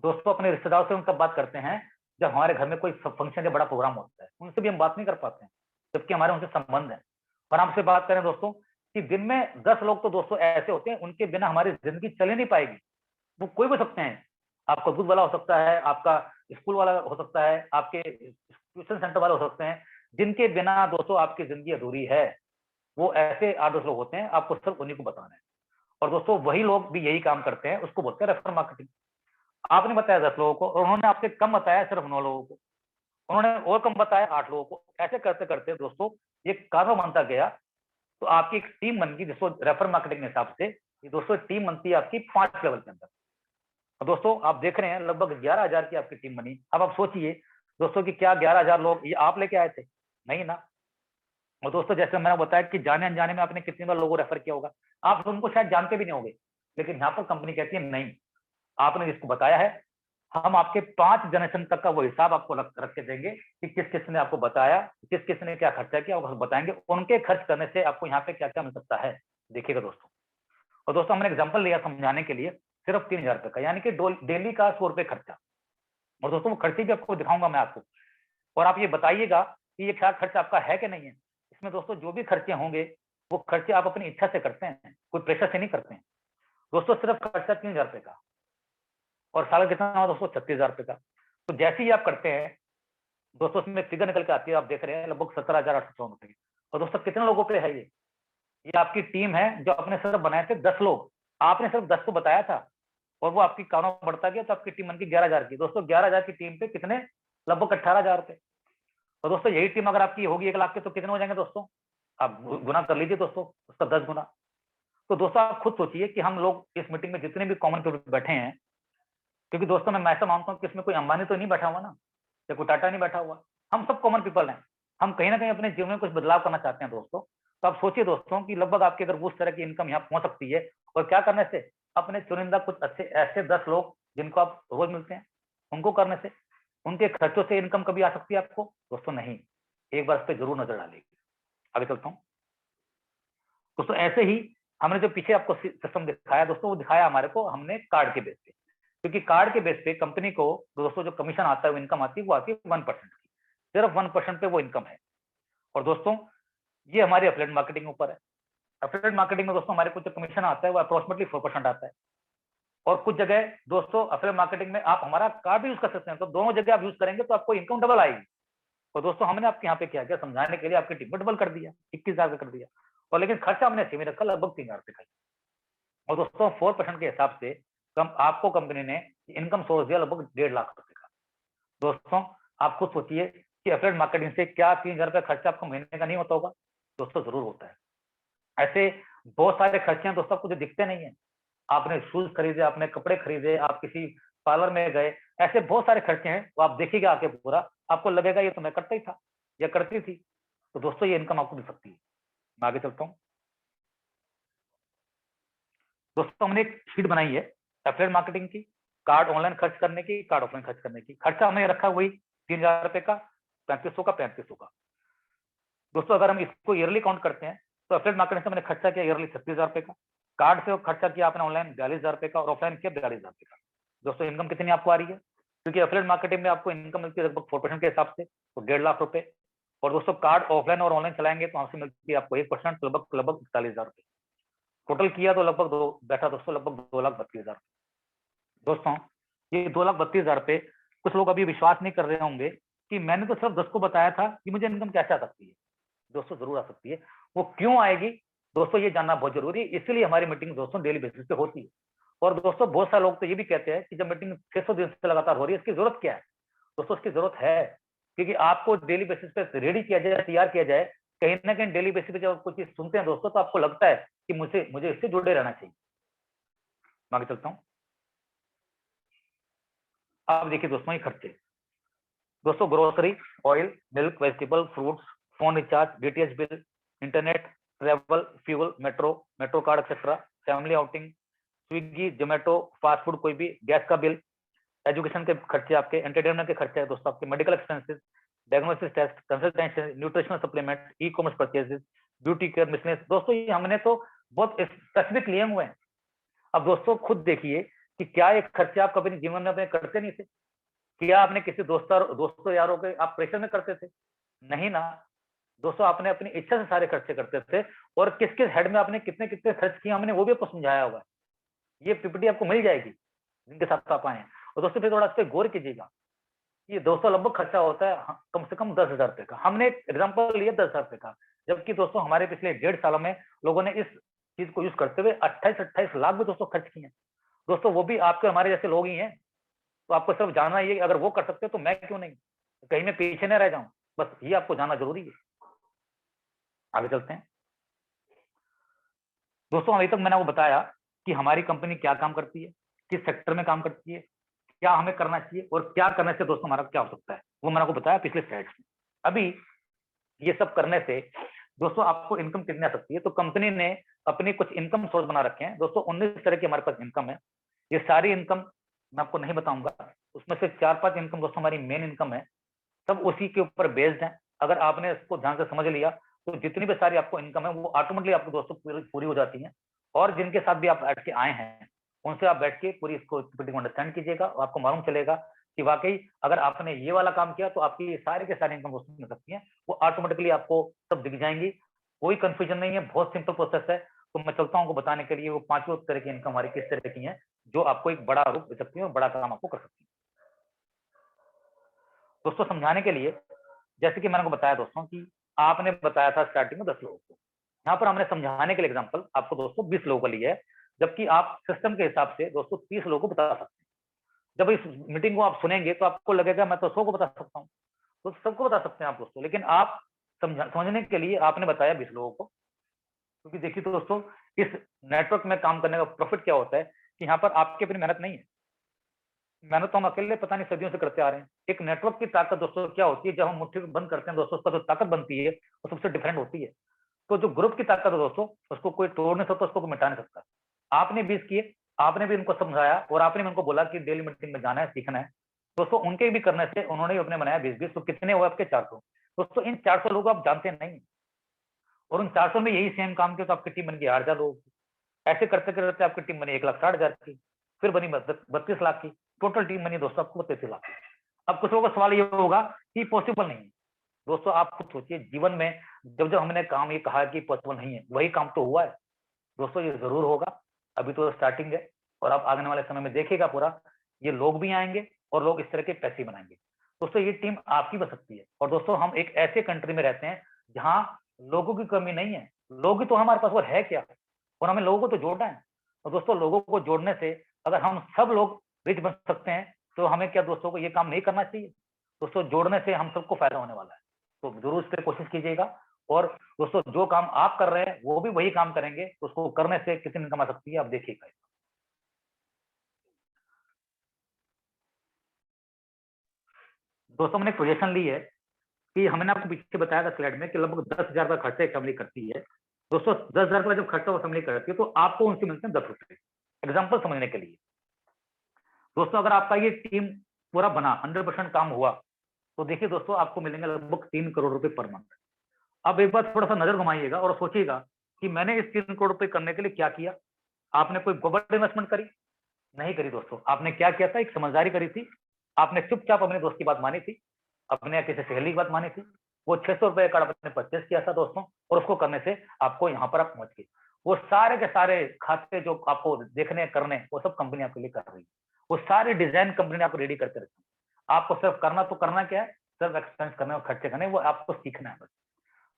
दोस्तों अपने रिश्तेदारों से हम तब बात करते हैं जब हमारे घर में कोई फंक्शन या बड़ा प्रोग्राम होता है, उनसे भी हम बात नहीं कर पाते हैं, जबकि हमारे उनसे संबंध है। और हमसे बात करें दोस्तों कि दिन में 10 लोग तो दोस्तों ऐसे होते हैं उनके बिना हमारी जिंदगी चल ही नहीं पाएगी। वो कोई भी सकते हैं, आपका दूध वाला हो सकता है, आपका स्कूल वाला हो सकता है, आपके ट्यूशन सेंटर वाले हो सकते हैं, जिनके बिना दोस्तों आपकी जिंदगी अधूरी है। वो ऐसे 8-10 लोग होते हैं, आपको सिर्फ उन्हीं को बताना है। और दोस्तों वही लोग भी यही काम करते हैं, उसको बोलते हैं रेफर मार्केटिंग। आपने बताया 10 लोगों को और उन्होंने आपसे कम बताया सिर्फ 9 लोगों को, उन्होंने और कम बताया 8 लोगों को। ऐसे करते करते दोस्तों ये कार्य बनता गया, तो आपकी एक टीम बन गई जिसको रेफर मार्केटिंग के हिसाब से ये दोस्तों टीम बनती है आपकी 5 लेवल के अंदर। और दोस्तों आप देख रहे हैं लगभग 11,000 की आपकी टीम बनी। अब आप सोचिए दोस्तों कि क्या 11,000 लोग ये आप लेके आए थे? नहीं ना। और दोस्तों जैसे मैंने बताया कि जाने अनजाने में आपने कितनी बार लोगों को रेफर किया होगा, आप उनको शायद जानते भी नहीं होंगे, लेकिन यहाँ पर कंपनी कहती है नहीं, आपने जिसको बताया है हम आपके 5 जनरेशन तक का वो हिसाब आपको रख के देंगे कि किस किस ने आपको बताया, किस किस ने क्या खर्चा किया, वो बताएंगे। उनके खर्च करने से आपको यहाँ पे क्या क्या मिल सकता है, देखिएगा दोस्तों। और दोस्तों हमने एग्जांपल लिया समझाने के लिए सिर्फ 3,000 रुपए का, यानी कि डेली का 100 रुपए खर्चा। और दोस्तों वो खर्चे भी आपको दिखाऊंगा मैं आपको, और आप ये बताइएगा कि ये क्या खर्च आपका है कि नहीं है। इसमें दोस्तों जो भी खर्चे होंगे वो खर्चे आप अपनी इच्छा से करते हैं, कोई प्रेशर से नहीं करते हैं दोस्तों। सिर्फ खर्चा 3,000 रुपए का, और साल कितना हुआ दोस्तों? 36,000 रुपए का। तो जैसे ही आप करते हैं दोस्तों उसमें फिगर निकल के आती है, आप देख रहे हैं लगभग 17,854 रुपए की। और दोस्तों कितने लोगों पे है ये आपकी टीम है जो आपने सिर्फ बनाए थे 10 लोग, आपने सिर्फ 10 को बताया था, और वो आपकी कानों बढ़ता गया तो आपकी टीम बन गई 11,000 की। दोस्तों 11,000 की टीम पे कितने? लगभग 18,000 रुपए। तो दोस्तों यही टीम अगर आपकी होगी 1 लाख के तो कितने हो जाएंगे दोस्तों? आप गुना कर लीजिए दोस्तों, उसका 10 गुना। तो दोस्तों आप खुद सोचिए कि हम लोग इस मीटिंग में जितने भी कॉमन पीपल बैठे हैं, क्योंकि दोस्तों मैं ऐसा मानता हूँ कि इसमें कोई अंबानी तो नहीं बैठा हुआ ना, या कोई टाटा नहीं बैठा हुआ, हम सब कॉमन पीपल हैं। हम कहीं ना कहीं अपने जीवन में कुछ बदलाव करना चाहते हैं दोस्तों। तो आप सोचिए दोस्तों कि लगभग आपकी अगर उस तरह की इनकम यहाँ पहुंच सकती है, और क्या करने से? अपने चुनिंदा कुछ अच्छे ऐसे 10 लोग जिनको आप रोज मिलते हैं उनको करने से। उनके खर्चों से इनकम कभी आ सकती है आपको? दोस्तों नहीं। एक बार इस पर जरूर नजर डालेगी। आगे चलता हूँ दोस्तों। ऐसे ही हमने जो पीछे आपको सिस्टम दिखाया दोस्तों, वो दिखाया हमारे को हमने कार्ड के बेस पे, क्योंकि कार्ड के बेस पे कंपनी को दोस्तों जो कमीशन आता है, वो इनकम आती है, वो आती है 1% की, सिर्फ 1% पे वो इनकम है। और दोस्तों ये हमारी एफिलिएट मार्केटिंग ऊपर है। एफिलिएट मार्केटिंग में दोस्तों हमारे को जो कमीशन आता है वो अप्रोक्सीमेटली 4% आता है। और कुछ जगह दोस्तों एफिलिएट मार्केटिंग में आप हमारा कार्ड भी यूज कर सकते हैं, तो दोनों जगह आप यूज करेंगे तो आपको इनकम डबल आएगी। और दोस्तों हमने आपके यहाँ पे क्या किया, समझाने के लिए आपकी टीम में डबल कर दिया, 21,000 का कर दिया, और लेकिन खर्चा हमने ऐसे में रखा लगभग 3,000 रुपए का। और दोस्तों 4% के हिसाब से आपको कंपनी ने इनकम सोर्स दिया लगभग 1.5 लाख रुपए का। दोस्तों आप खुद सोचिए कि एफिलिएट मार्केटिंग से क्या 3,000 रुपए खर्चा आपको महीने का नहीं होता होगा? दोस्तों जरूर होता है। ऐसे बहुत सारे खर्चे हैं दोस्तों आपको जो दिखते नहीं है। आपने शूज खरीदे, आपने कपड़े खरीदे, आप किसी पार्लर में गए, ऐसे बहुत सारे खर्चे हैं, तो आप देखिएगा आके पूरा, आपको लगेगा ये तो मैं करता ही था या करती थी। तो दोस्तों ये इनकम आपको मिल सकती है। मैं आगे चलता हूँ। दोस्तों हमने एक शीट बनाई है एफिलिएट मार्केटिंग की, कार्ड ऑनलाइन खर्च करने की, कार्ड ऑफलाइन खर्च करने की। खर्चा हमने रखा वही 3,000 रुपए का, 3,500 का, 3,500 का। दोस्तों अगर हम इसको ईयरली काउंट करते हैं तो एफिलिएट मार्केटिंग से मैंने खर्चा किया ईयरली 36,000 रुपए का, कार्ड से खर्चा किया आपने ऑनलाइन 42,000 रुपए का, और ऑफलाइन किया 42,000 रुपए का। दोस्तों इनकम कितनी आपको आ रही है? क्योंकि एफिलिएट मार्केटिंग में आपको इनकम मिलती है लगभग 4% के हिसाब से, तो 1.5 लाख रुपए। और दोस्तों कार्ड ऑफलाइन और ऑनलाइन चलाएंगे तो हमसे मिलती है आपको 1% लगभग 41,000 रुपए। टोटल किया तो लगभग दो बैठा दोस्तों लगभग 2,32,000। दोस्तों ये 2,32,000 रुपए कुछ लोग अभी विश्वास नहीं कर रहे होंगे कि मैंने तो सिर्फ 10 को बताया था कि मुझे इनकम कैसे आ सकती है। दोस्तों जरूर आ सकती है। वो क्यों आएगी दोस्तों ये जानना बहुत जरूरी है, इसलिए हमारी मीटिंग दोस्तों डेली बेसिस पे होती है। और दोस्तों बहुत सारे लोग तो ये भी कहते हैं कि जब मीटिंग 600 दिन से लगातार हो रही है इसकी जरूरत क्या है? दोस्तों इसकी जरूरत है क्योंकि आपको डेली बेसिस पे रेडी किया जाए, तैयार किया जाए। कहीं ना कहीं डेली बेसिस पे जब कोई चीज सुनते हैं दोस्तों तो आपको लगता है कि मुझे मुझे इससे जुड़े रहना चाहिए। मैं आगे चलता हूँ। अब देखिए दोस्तों ये खर्चे, दोस्तों grocery, oil, milk, vegetable, fruits, phone recharge, DTH bill, internet, travel, fuel, metro card etcetera, family outing, Swiggy, Zomato, fast food, कोई भी गैस का बिल, एजुकेशन के खर्चे, आपके एंटरटेनमेंट के खर्चे, दोस्तों आपके medical expenses, diagnosis test, consultation, nutritional supplement, e commerce purchases, beauty care, miscellaneous. दोस्तों ये हमने तो बहुत स्पेसिफिक लिए हुए हैं। अब दोस्तों खुद देखिए कि क्या ये खर्चे आप कभी जीवन में अपने करते नहीं थे? क्या आपने किसी दोस्तों यारों के आप प्रेशर में करते थे? नहीं ना। दोस्तों आपने अपनी इच्छा से सारे खर्चे करते थे, और किस किस हेड में आपने कितने कितने खर्च किए हमने वो भी आपको समझाया हुआ है। ये पीपीटी आपको मिल जाएगी जिनके साथ आप आए हैं। और दोस्तों फिर थोड़ा इस पर गौर कीजिएगा। ये दोस्तों लगभग खर्चा होता है कम से कम 10,000 रुपए का। हमने एक एग्जाम्पल लिया 10,000 रुपए का, जबकि दोस्तों हमारे पिछले 1.5 सालों में लोगों ने इस चीज को यूज करते हुए 28 लाख भी दोस्तों खर्च किए हैं। दोस्तों वो भी आपके हमारे जैसे लोग ही हैं। तो आपको सिर्फ जानना ये अगर वो कर सकते हो तो मैं क्यों नहीं, कहीं मैं पीछे न रह जाऊं, बस ये आपको जानना जरूरी है। आगे चलते हैं। दोस्तों अभी तक मैंने वो बताया कि हमारी कंपनी क्या काम करती है, किस सेक्टर में काम करती है, क्या हमें करना चाहिए, और क्या करने से दोस्तों हमारा क्या हो सकता है, वो मैंने आपको बताया पिछले स्लाइड्स में। अभी ये सब करने से दोस्तों आपको इनकम कितनी आ सकती है, तो कंपनी ने अपनी कुछ इनकम सोर्स बना रखे हैं। दोस्तों 19 तरह की हमारे पास इनकम है। ये सारी इनकम मैं आपको नहीं बताऊंगा, उसमें से 4-5 इनकम दोस्तों हमारी मेन इनकम है, सब उसी के ऊपर बेस्ड है। अगर आपने इसको ध्यान से समझ लिया तो जितनी भी सारी आपको इनकम है वो ऑटोमेटिकली आपको दोस्तों पूरी हो जाती है। और जिनके साथ भी आप बैठ के आए हैं उनसे आप बैठ के पूरी इसको पीपीटी को अंडरस्टैंड कीजिएगा, और आपको मालूम चलेगा कि वाकई अगर आपने ये वाला काम किया तो आपकी ये सारे के सारे इनकम दोस्तों मिल सकती है, वो ऑटोमेटिकली आपको सब दिख जाएंगी। कोई कंफ्यूजन नहीं है, बहुत सिंपल प्रोसेस है। तो मैं चलता हूँ बताने के लिए वो 5 तरह की इनकम हमारी किस तरह की है जो आपको एक बड़ा रूप दे सकती है और बड़ा काम आपको कर सकती है। दोस्तों समझाने के लिए जैसे कि मैंने आपको बताया दोस्तों कि आपने बताया था स्टार्टिंग में 10 लोगों को, यहाँ पर हमने समझाने के लिए एग्जांपल आपको दोस्तों 20 लोगों का लिया है, जबकि आप सिस्टम के हिसाब से दोस्तों 30 लोगों को बता सकते हैं। जब इस मीटिंग को आप सुनेंगे तो आपको लगेगा मैं तो 100 को बता सकता हूँ, तो सबको बता सकते हैं आप दोस्तों, लेकिन आप समझने के लिए आपने बताया 20 लोगों को। क्योंकि देखिए दोस्तों इस नेटवर्क में काम करने का प्रॉफिट क्या होता है कि यहाँ पर आपकी अपनी मेहनत नहीं है, मेहनत तो हम अकेले पता नहीं सदियों से करते आ रहे हैं। एक नेटवर्क की ताकत दोस्तों क्या होती है, जब हम मुट्ठी बंद करते हैं दोस्तों उसका जो ताकत बनती है वो सबसे डिफरेंट होती है। तो जो ग्रुप की ताकत है दोस्तों उसको कोई तोड़ नहीं सकता, उसको कोई मिटा नहीं सकता। आपने 20 किए, आपने भी उनको समझाया और आपने भी उनको बोला कि डेली मीटिंग में जाना है, सीखना है। दोस्तों उनके भी करने से उन्होंने भी अपने बनाया 20-20, तो कितने हुए आपके 400। दोस्तों इन 400 लोगों को आप जानते नहीं, और उन 400 में यही सेम काम किया तो आपकी टीम बन गई 8,000 लोगों की। ऐसे करते करते आपकी टीम बनी 1,60,000 की, फिर बनी 32 लाख की, टोटल टीम बनी दोस्तों आपको 33 लाख की। अब कुछ लोगों का सवाल ये होगा कि पॉसिबल नहीं है। दोस्तों आप खुद सोचिए, जीवन में जब जब हमने काम ये कहा कि पॉसिबल नहीं है, वही काम तो हुआ है। दोस्तों ये जरूर होगा, अभी तो स्टार्टिंग है, और आप आने वाले समय में देखिएगा पूरा ये लोग भी आएंगे और लोग इस तरह के पैसे बनाएंगे। दोस्तों ये टीम आपकी बन सकती है। और दोस्तों हम एक ऐसे कंट्री में रहते हैं जहां लोगों की कमी नहीं है, लोग ही तो हमारे पास, और है क्या, और हमें लोगों को तो जोड़ना है। और दोस्तों लोगों को जोड़ने से अगर हम सब लोग रिच बन सकते हैं तो हमें क्या दोस्तों को ये काम नहीं करना चाहिए। दोस्तों जोड़ने से हम सबको फायदा होने वाला है, तो जरूर इस पर कोशिश कीजिएगा। और दोस्तों जो काम आप कर रहे हैं वो भी वही काम करेंगे, तो उसको करने से कितनी इनकम आ सकती है आप देखिएगा। दोस्तों मैंने प्रोजेक्शन ली है कि हमने आपको पीछे बताया था स्लाइड में कि लगभग 10,000 का खर्चा एक फैमिली करती है। दोस्तों 10,000 का जब खर्चा वो फैमिली करती है तो आपको उनसे मिलते हैं 10 रुपए। एग्जाम्पल समझने के लिए दोस्तों, अगर आपका ये टीम पूरा बना 100% काम हुआ तो देखिए दोस्तों आपको मिलेंगे लगभग 3 करोड़ रुपए पर मंथ। अब एक बार थोड़ा सा नजर घुमाइएगा और सोचिएगा कि मैंने इस 3 करोड़ रुपए करने के लिए क्या किया। आपने कोई गोबर इन्वेस्टमेंट करी? नहीं करी दोस्तों। आपने क्या किया था? एक समझदारी करी थी। आपने चुपचाप अपने दोस्त की बात मानी थी, अपने किसी सहेली की बात मानी थी। वो 600 रुपए का आपने परचेस किया था दोस्तों, और उसको करने से आपको यहाँ पर आप पहुंच गए। वो सारे के सारे खाते जो आपको देखने करने वो सब कंपनी आपके लिए कर रही है। वो सारे डिजाइन कंपनी ने आपको रेडी करके रखी। आपको सिर्फ करना तो करना क्या है, सिर्फ एक्सपेंस करने और खर्चे करने, वो आपको सीखना है बस।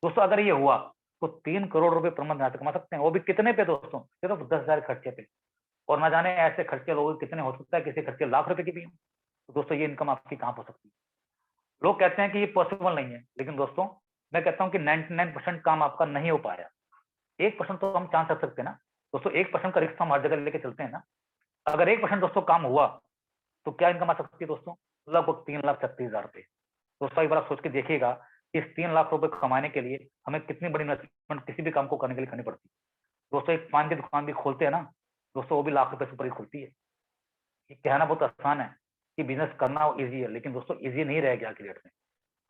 दोस्तों अगर ये हुआ तो 3 करोड़ रुपए पर मंथ यहाँ से कमा सकते हैं, वो भी कितने पे दोस्तों? सिर्फ 10,000 खर्चे पे। और ना जाने ऐसे खर्चे लोगों के कितने हो सकता है, किसी खर्चे लाख रुपए की भी हो। तो दोस्तों ये इनकम आपकी कहाँ हो सकती है? लोग कहते हैं कि ये पॉसिबल नहीं है, लेकिन दोस्तों मैं कहता हूँ कि 99% काम आपका नहीं हो पाया। 1% तो हम चांस रख सकते हैं ना दोस्तों। 1% का रिस्क हम हर जगह लेके चलते हैं ना। अगर 1% दोस्तों काम हुआ तो क्या इनकम आ सकती है दोस्तों? लगभग 3,36,000 रुपए। दोस्तों एक बार आप सोच के देखिएगा कि इस 3 लाख रुपए कमाने के लिए हमें कितनी बड़ी इन्वेस्टमेंट किसी भी काम को करने के लिए करनी पड़ती है। दोस्तों एक पान की दुकान भी खोलते हैं ना दोस्तों, वो भी लाख रुपए से ऊपर ही खुलती है। ये कहना बहुत आसान है कि बिजनेस करना इजी है, लेकिन दोस्तों इजी नहीं रह गया आज की डेट में।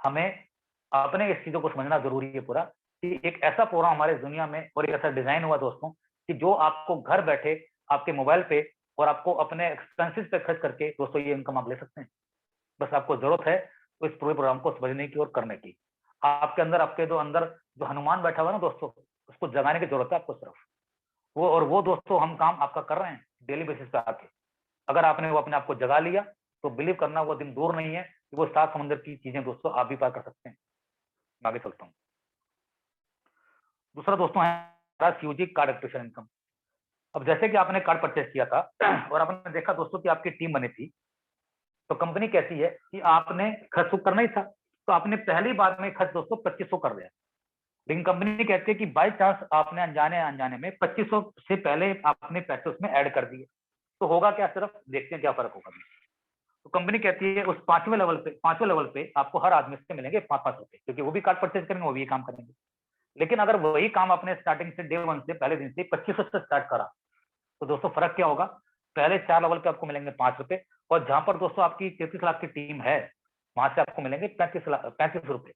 हमें अपने इस चीजों को समझना जरूरी है पूरा, कि एक ऐसा प्रोग्राम हमारे दुनिया में और एक ऐसा डिजाइन हुआ दोस्तों कि जो आपको घर बैठे आपके मोबाइल पे और आपको अपने एक्सपेंसेस पे खर्च करके दोस्तों ये इनकम आप ले सकते हैं। बस आपको जरूरत है तो इस पूरे प्रोग्राम को समझने की और करने की। आपके अंदर जो हनुमान बैठा हुआ है ना दोस्तों, उसको जगाने की जरूरत है आपको सिर्फ। वो दोस्तों हम काम आपका कर रहे हैं डेली बेसिस पे आके। अगर आपने वो अपने आप को जगा लिया तो बिलीव करना वो दिन दूर नहीं है कि वो 7 समुद्र की चीजें दोस्तों आप भी पार कर सकते हैं। मैं आगे चलता हूँ। दूसरा दोस्तों है सीओजी कार्ड एक्टिवेशन इनकम। अब जैसे कि आपने कार्ड परचेस किया था और आपने देखा दोस्तों कि आपकी टीम बनी थी, तो कंपनी कहती है कि आपने खर्च तो करना ही था, तो आपने पहली बार में खर्च दोस्तों 2500 कर दिया। लेकिन कंपनी कहती है कि बाई चांस आपने अनजाने अनजाने में 2500 से पहले आपने पैसे उसमें ऐड कर दिए, तो होगा क्या? सिर्फ देखते हैं क्या फर्क होगा। तो कंपनी कहती है उस पांचवें लेवल पे आपको हर आदमी से मिलेंगे 5-5 रुपए, क्योंकि वो भी कार्ड परचेज करेंगे, वो भी काम करेंगे। लेकिन अगर वही काम आपने स्टार्टिंग से डे 1 से पहले दिन से 2500 से स्टार्ट करा, तो दोस्तों फर्क क्या होगा? पहले 4 लेवल पे आपको मिलेंगे 5 रुपए, और जहां पर दोस्तों आपकी 33 लाख की टीम है वहां से आपको मिलेंगे 35 रुपए।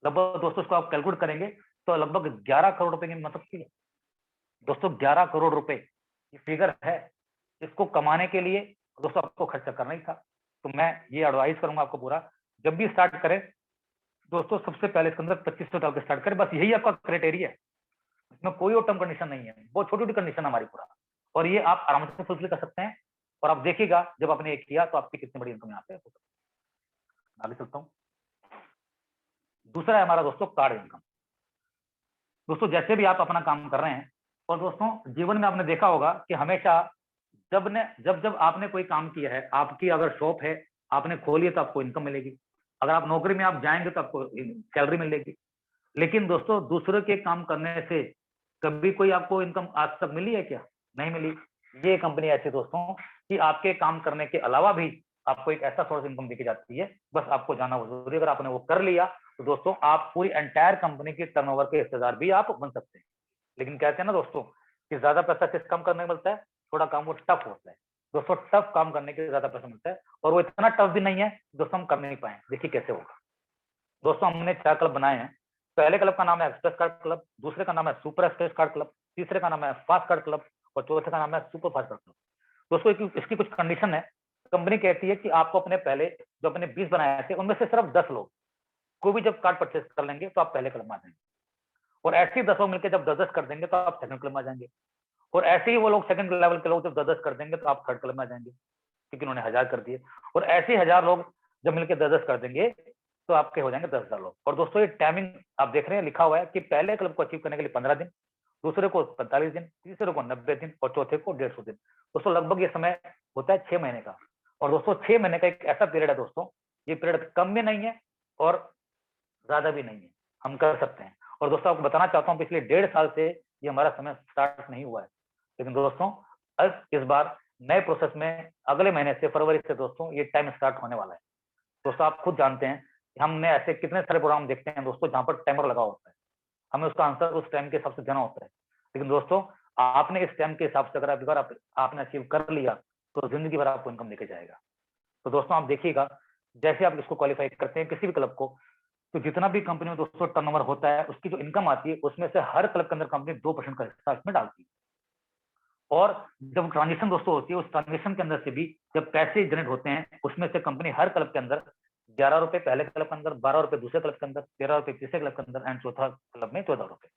लगभग दोस्तों उसको आप कैलकुलेट करेंगे तो लगभग 11 करोड़ रुपए की मिल सकती है दोस्तों। 11 करोड़ रुपए ये फिगर है। इसको कमाने के लिए दोस्तों आपको खर्चा करना ही था। तो मैं ये एडवाइस करूंगा आपको पूरा, जब भी स्टार्ट करें दोस्तों सबसे पहले इसके अंदर 2500 डाल के स्टार्ट करें। बस यही आपका क्राइटेरिया है, इसमें कोई और टर्म कंडीशन नहीं है, बहुत छोटी छोटी कंडीशन हमारी पूरा। और ये आप आराम से फुलफिल कर सकते हैं। और आप देखिएगा जब आपने ये किया तो आपकी कितनी बड़ी इनकम यहाँ पे हो सकती है। आगे चलता हूँ। दूसरा है हमारा दोस्तों कार्ड इनकम। दोस्तों जैसे भी आप अपना काम कर रहे हैं, और दोस्तों जीवन में आपने देखा होगा कि हमेशा जब आपने कोई काम किया है, आपकी अगर शॉप है आपने खोली है तो आपको इनकम मिलेगी। अगर आप नौकरी में आप जाएंगे तो आपको सैलरी मिलेगी। लेकिन दोस्तों दूसरे के काम करने से कभी कोई आपको इनकम आज तक मिली है क्या? नहीं मिली। ये कंपनी ऐसी दोस्तों कि आपके काम करने के अलावा भी आपको एक ऐसा सोर्स इनकम देके जाती है, बस आपको जाना जरूरी। अगर आपने वो कर लिया तो दोस्तों आप पूरी एंटायर कंपनी की टर्नओवर के हिस्सेदार भी आप बन सकते हैं। लेकिन कहते हैं ना दोस्तों कि ज्यादा पैसा किस काम करने में मिलता है? थोड़ा काम वो टफ होता है दोस्तों। टफ काम करने के ज्यादा पैसा मिलता है, और वो इतना टफ भी नहीं है दोस्तों हम कर नहीं पाए। देखिए कैसे होगा। दोस्तों हमने 4 क्लब बनाए हैं। पहले क्लब का नाम है एक्सप्रेस कार्ड क्लब, दूसरे का नाम है सुपर एक्सप्रेस कार्ड क्लब, तीसरे का नाम है फास्ट कार्ड क्लब, और चौथे का नाम है सुपर फास्ट कार्ड क्लब। दोस्तों इसकी कुछ कंडीशन है। कंपनी कहती है कि आपको अपने पहले जो अपने 20 बनाए थे उनमें से सिर्फ 10 लोग को भी जब कार्ड परचेस कर लेंगे तो आप पहले क्लब में आ जाएंगे। और ऐसे ही 10 लोग मिलकर जब 10-10 कर देंगे तो आप सेकंड क्लब में आ जाएंगे। और ऐसे ही वो लोग सेकंड लेवल के लोग जब 10-10 कर देंगे तो आप थर्ड क्लब में आ जाएंगे, क्योंकि उन्होंने 1000 कर दिए। और ऐसे ही 1000 लोग जब मिलकर 10-10 कर देंगे तो आपके हो जाएंगे 10,000 लोग। और दोस्तों ये टाइमिंग आप देख रहे हैं, लिखा हुआ है कि पहले क्लब को अचीव करने के लिए 15 दिन, दूसरे को 45 दिन, तीसरे को 90 दिन और चौथे को 150 दिन। दोस्तों लगभग ये समय होता है 6 महीने का। और दोस्तों 6 महीने का एक ऐसा पीरियड है दोस्तों, ये पीरियड कम भी नहीं है और ज्यादा भी नहीं है, हम कर सकते हैं। और दोस्तों आपको बताना चाहता हूँ पिछले 1.5 साल से ये हमारा समय स्टार्ट नहीं हुआ है, लेकिन दोस्तों इस बार नए प्रोसेस में अगले महीने से, फरवरी से दोस्तों ये टाइम स्टार्ट होने वाला है। दोस्तों आप खुद जानते हैं कि हमने ऐसे कितने सारे प्रोग्राम देखते हैं दोस्तों जहां पर टाइमर लगा होता है, हमें उसका आंसर उस टाइम के हिसाब से देना होता है। लेकिन दोस्तों आपने इस टाइम के हिसाब से अगर आपने अचीव कर लिया तो जिंदगी भर आपको इनकम लेके जाएगा। तो दोस्तों आप देखिएगा, जैसे आप इसको क्वालिफाई करते हैं किसी भी क्लब को, तो जितना भी कंपनी में दोस्तों टर्नओवर होता है, उसकी जो इनकम आती है उसमें से हर क्लब के अंदर कंपनी 2% का हिस्सा इसमें डालती है। और जब ट्रांजेक्शन दोस्तों होती है, उस ट्रांजेक्शन के अंदर से भी जब पैसे जनरेट होते हैं, उसमें से कंपनी हर क्लब के अंदर 11 रुपए पहले क्लब के अंदर, 12 रुपए दूसरे क्लब के अंदर, 13 रुपए तीसरे क्लब के अंदर एंड चौथा क्लब में 14 रुपए।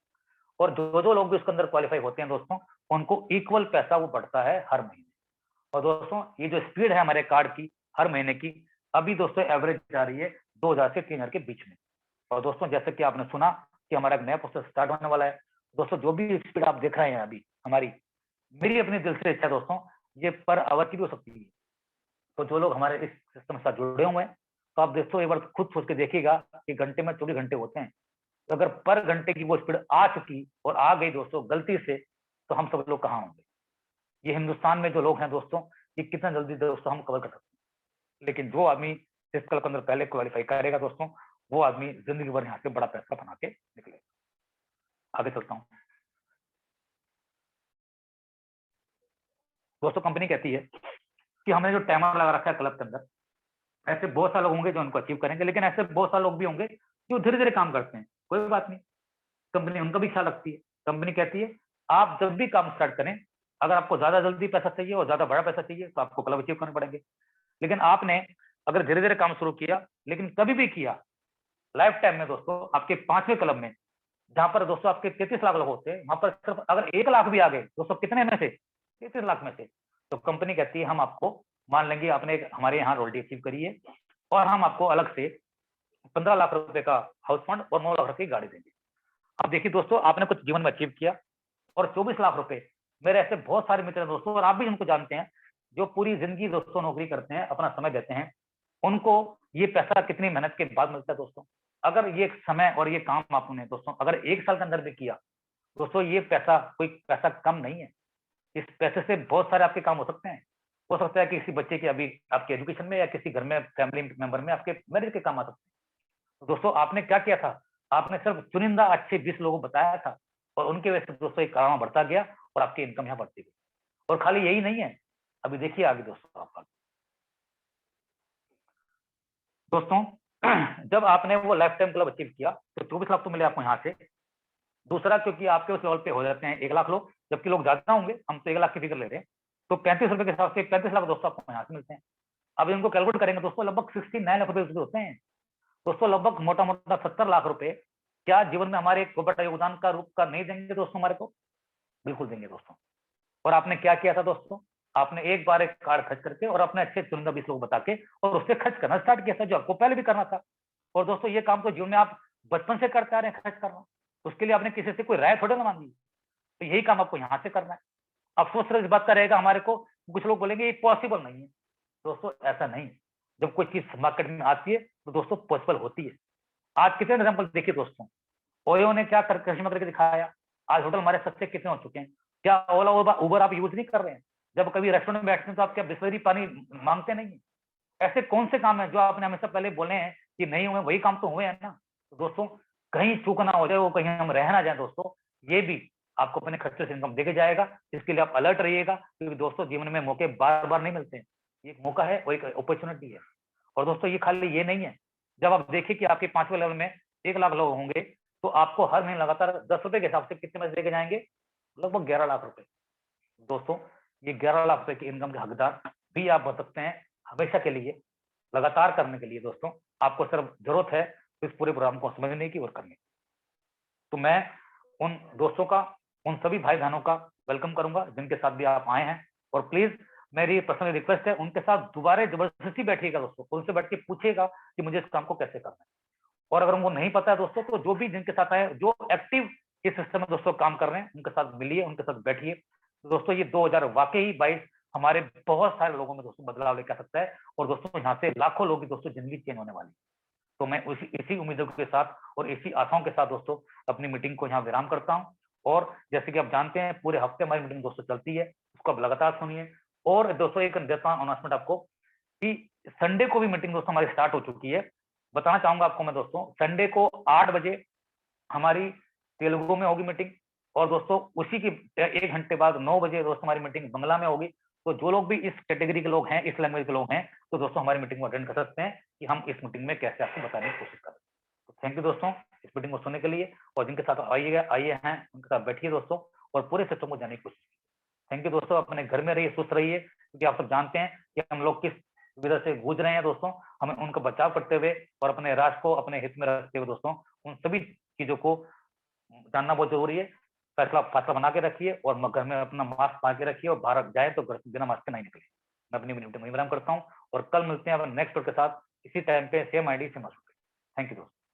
और जो लोग भी उसके अंदर क्वालिफाई होते हैं दोस्तों, उनको इक्वल पैसा वो बढ़ता है हर महीने। और दोस्तों ये जो स्पीड है हमारे कार्ड की हर महीने की, अभी दोस्तों एवरेज जा रही है 2000 से 3000 के बीच में। और दोस्तों जैसे कि आपने सुना कि हमारा एक नया प्रोसेस स्टार्ट होने वाला है। दोस्तों जो भी स्पीड आप देख रहे हैं अभी हमारी, मेरी अपनी दिल से इच्छा दोस्तों, ये पर आवर की भी हो सकती है। तो जो लोग हमारे इस सिस्टम के साथ जुड़े हुए हैं, तो आप दोस्तों एक बार खुद सोच के देखिएगा कि घंटे में 24 घंटे होते हैं, तो अगर पर घंटे की वो स्पीड आ चुकी और आ गई दोस्तों गलती से, तो हम सब लोग कहाँ होंगे। ये हिंदुस्तान में जो लोग हैं दोस्तों, ये कितना जल्दी दोस्तों हम कवर कर सकते हैं। लेकिन जो आदमी इस क्लब के अंदर पहले क्वालिफाई करेगा दोस्तों, वो आदमी जिंदगी भर यहाँ से बड़ा पैसा बना के निकलेगा। आगे चलता हूँ दोस्तों। कंपनी कहती है कि हमने जो टाइमर लगा रखा है क्लब के अंदर, ऐसे बहुत सारे लोग होंगे जो उनको अचीव करेंगे, लेकिन ऐसे बहुत सारे लोग भी होंगे जो धीरे धीरे काम करते हैं। कोई बात नहीं, कंपनी उनका भी ख्याल रखती है। कंपनी कहती है आप जब भी काम स्टार्ट करें, अगर आपको ज्यादा जल्दी पैसा चाहिए और ज्यादा बड़ा पैसा चाहिए, तो आपको क्लब अचीव करने पड़ेंगे। लेकिन आपने अगर धीरे धीरे काम शुरू किया, लेकिन कभी भी किया, लाइफ टाइम में दोस्तों आपके 5वें क्लब में, जहां पर दोस्तों आपके 33 लाख लोग होते हैं, वहां पर सिर्फ अगर 1 लाख भी आ गए दोस्तों, कितने में से, 33 लाख में से, तो कंपनी कहती है हम आपको मान लेंगे आपने हमारे यहाँ रॉयल्टी अचीव करी है, और हम आपको अलग से 15 लाख रुपए का हाउस फंड और 9 लाख रुपए की गाड़ी देंगे। अब देखिए दोस्तों, आपने कुछ जीवन में अचीव किया और 24 लाख रुपए, मेरे ऐसे बहुत सारे मित्र हैं दोस्तों, और आप भी उनको जानते हैं, जो पूरी जिंदगी दोस्तों नौकरी करते हैं, अपना समय देते हैं, उनको ये पैसा कितनी मेहनत के बाद मिलता है दोस्तों। अगर ये समय और ये काम आपने दोस्तों अगर 1 साल के अंदर भी किया दोस्तों, ये पैसा कोई पैसा कम नहीं है। इस पैसे से बहुत सारे आपके काम हो सकते हैं। हो सकता है कि किसी बच्चे के अभी आपके एजुकेशन में, या किसी घर में फैमिली मेंबर में आपके मैरिज के काम आ सकते हैं। तो दोस्तों आपने क्या किया था, आपने सिर्फ चुनिंदा अच्छे 20 लोगों को बताया था, और उनके वजह से दोस्तों एक काम बढ़ता गया और आपकी इनकम यहाँ बढ़ती गई। और खाली यही नहीं है, अभी देखिए आगे दोस्तों आपका दोस्तों जब आपने वो लाइफ टाइम क्लब अचीव किया, तो 24 लाख तो मिले आपको यहाँ से। दूसरा, क्योंकि आपके उस लेवल पे हो जाते हैं 1 लाख लोग, जबकि लोग ज्यादा होंगे, हम तो 1 लाख की फिगर ले रहे हैं, तो 35 रुपए के हिसाब से 35 लाख दोस्तों आपको यहाँ से मिलते हैं। अब इनको कैलकुलेट करेंगे दोस्तों, लगभग 69 लाख रुपए होते हैं दोस्तों। लगभग मोटा मोटा 70 लाख रुपए क्या जीवन में हमारे एक बड़ा योगदान का रूप का नहीं देंगे दोस्तों हमारे को? बिल्कुल देंगे दोस्तों। और आपने क्या किया था दोस्तों, आपने एक बार एक कार्ड खर्च करके और अपने अच्छे चुनिंदा 20 लोग बता के और उससे खर्च करना स्टार्ट किया था, जो आपको पहले भी करना था। और दोस्तों ये काम तो जीवन में आप बचपन से करते आ रहे हैं, खर्च करना। उसके लिए आपने किसी से कोई राय थोड़ा ना मांगी, तो यही काम आपको यहाँ से करना है। अफसोस सिर्फ इस बात का रहेगा हमारे को, कुछ लोग बोलेंगे ये पॉसिबल नहीं है। दोस्तों ऐसा नहीं, जब कोई चीज मार्केट में आती है तो दोस्तों पॉसिबल होती है। आज कितने एग्जाम्पल देखिए दोस्तों, ओयो ने क्या करिश्मा करके दिखाया। आज होटल हमारे सस्ते कितने हो चुके हैं। क्या ओला उबर आप यूज नहीं कर रहे हैं? जब कभी रेस्टोरेंट में बैठते हैं तो आप क्या बिस्लरी पानी मांगते नहीं है? ऐसे कौन से काम है जो आपने हमेशा पहले बोले हैं कि नहीं हुए, वही काम तो हुए हैं ना। तो दोस्तों कहीं चूक ना हो जाए, वो कहीं हम रह ना जाए दोस्तों, ये भी आपको अपने खर्चे से इनकम देके जाएगा। इसके लिए आप अलर्ट रहिएगा, क्योंकि दोस्तों जीवन में मौके बार बार नहीं मिलते हैं। ये एक मौका है और एक अपॉर्चुनिटी है। और दोस्तों ये खाली ये नहीं है, जब आप देखिए कि आपके 5वें लेवल में 1 लाख लोग होंगे, तो आपको हर महीने लगातार 10 रुपए के हिसाब से कितने पैसे देके जाएंगे? लगभग 11 लाख रुपए। दोस्तों ये 11 लाख रुपए की इनकम के हकदार भी आप बन सकते हैं हमेशा के लिए, लगातार करने के लिए। दोस्तों आपको सिर्फ जरूरत है इस पूरे प्रोग्राम को समझने की और करने की। तो मैं उन दोस्तों का, उन सभी भाई बहनों का वेलकम करूंगा जिनके साथ भी आप आए हैं। और प्लीज मेरी पर्सनल रिक्वेस्ट है, उनके साथ दोबारा जबरदस्ती बैठिएगा दोस्तों, उनसे बैठ के पूछिएगा कि मुझे इस काम को कैसे करना है। और अगर उनको नहीं पता है दोस्तों, तो जो भी जिनके साथ आए, जो एक्टिव इस सिस्टम में दोस्तों काम कर रहे हैं, उनके साथ मिलिए, उनके साथ बैठिए। तो दोस्तों ये 2000 वाकई 22 हमारे बहुत सारे लोगों में दोस्तों बदलाव लेकर आ सकता है, और दोस्तों यहाँ से लाखों लोगों की दोस्तों जिंदगी चेंज होने वाली है। तो मैं इसी उम्मीदों के साथ और इसी आशाओं के साथ दोस्तों अपनी मीटिंग को यहाँ विराम करता हूँ। और जैसे कि आप जानते हैं, पूरे हफ्ते हमारी मीटिंग दोस्तों चलती है, उसको आप लगातार सुनिए। और दोस्तों एक देता हूँ अनाउंसमेंट आपको कि संडे को भी मीटिंग दोस्तों हमारी स्टार्ट हो चुकी है। बताना चाहूंगा आपको मैं दोस्तों, संडे को 8 बजे हमारी तेलुगु में होगी मीटिंग, और दोस्तों उसी की 1 घंटे बाद 9 बजे दोस्तों हमारी मीटिंग बंगला में होगी। तो जो लोग भी इस कैटेगरी के लोग हैं, इस लैंग्वेज के लोग हैं, तो दोस्तों हमारी मीटिंग को अटेंड कर सकते हैं कि हम इस मीटिंग में कैसे आपको बताने की कोशिश करें। तो थैंक यू दोस्तों इस मीटिंग को सुनने के लिए, और जिनके साथ आइए हैं उनके साथ बैठिए दोस्तों, और पूरे सिस्टम को जानने की कोशिश कीजिए। थैंक यू दोस्तों, अपने घर में रहिए, स्वस्थ रहिए, क्योंकि आप सब जानते हैं कि हम लोग किस सुविधा से गूंज रहे हैं दोस्तों। हमें उनका बचाव करते हुए और अपने राष्ट्र को अपने हित में रखते हुए दोस्तों उन सभी चीजों को जानना बहुत जरूरी है। फैसला बना के रखिए, और घर में अपना मास्क पहन के रखिए, और बाहर जाए तो घर से बिना मास्क के नहीं निकले। मैं अपनी मीटिंग में विराम करता हूँ, और कल मिलते हैं नेक्स्ट के साथ, इसी टाइम पे, same ID, same. Thank you दोस्तों।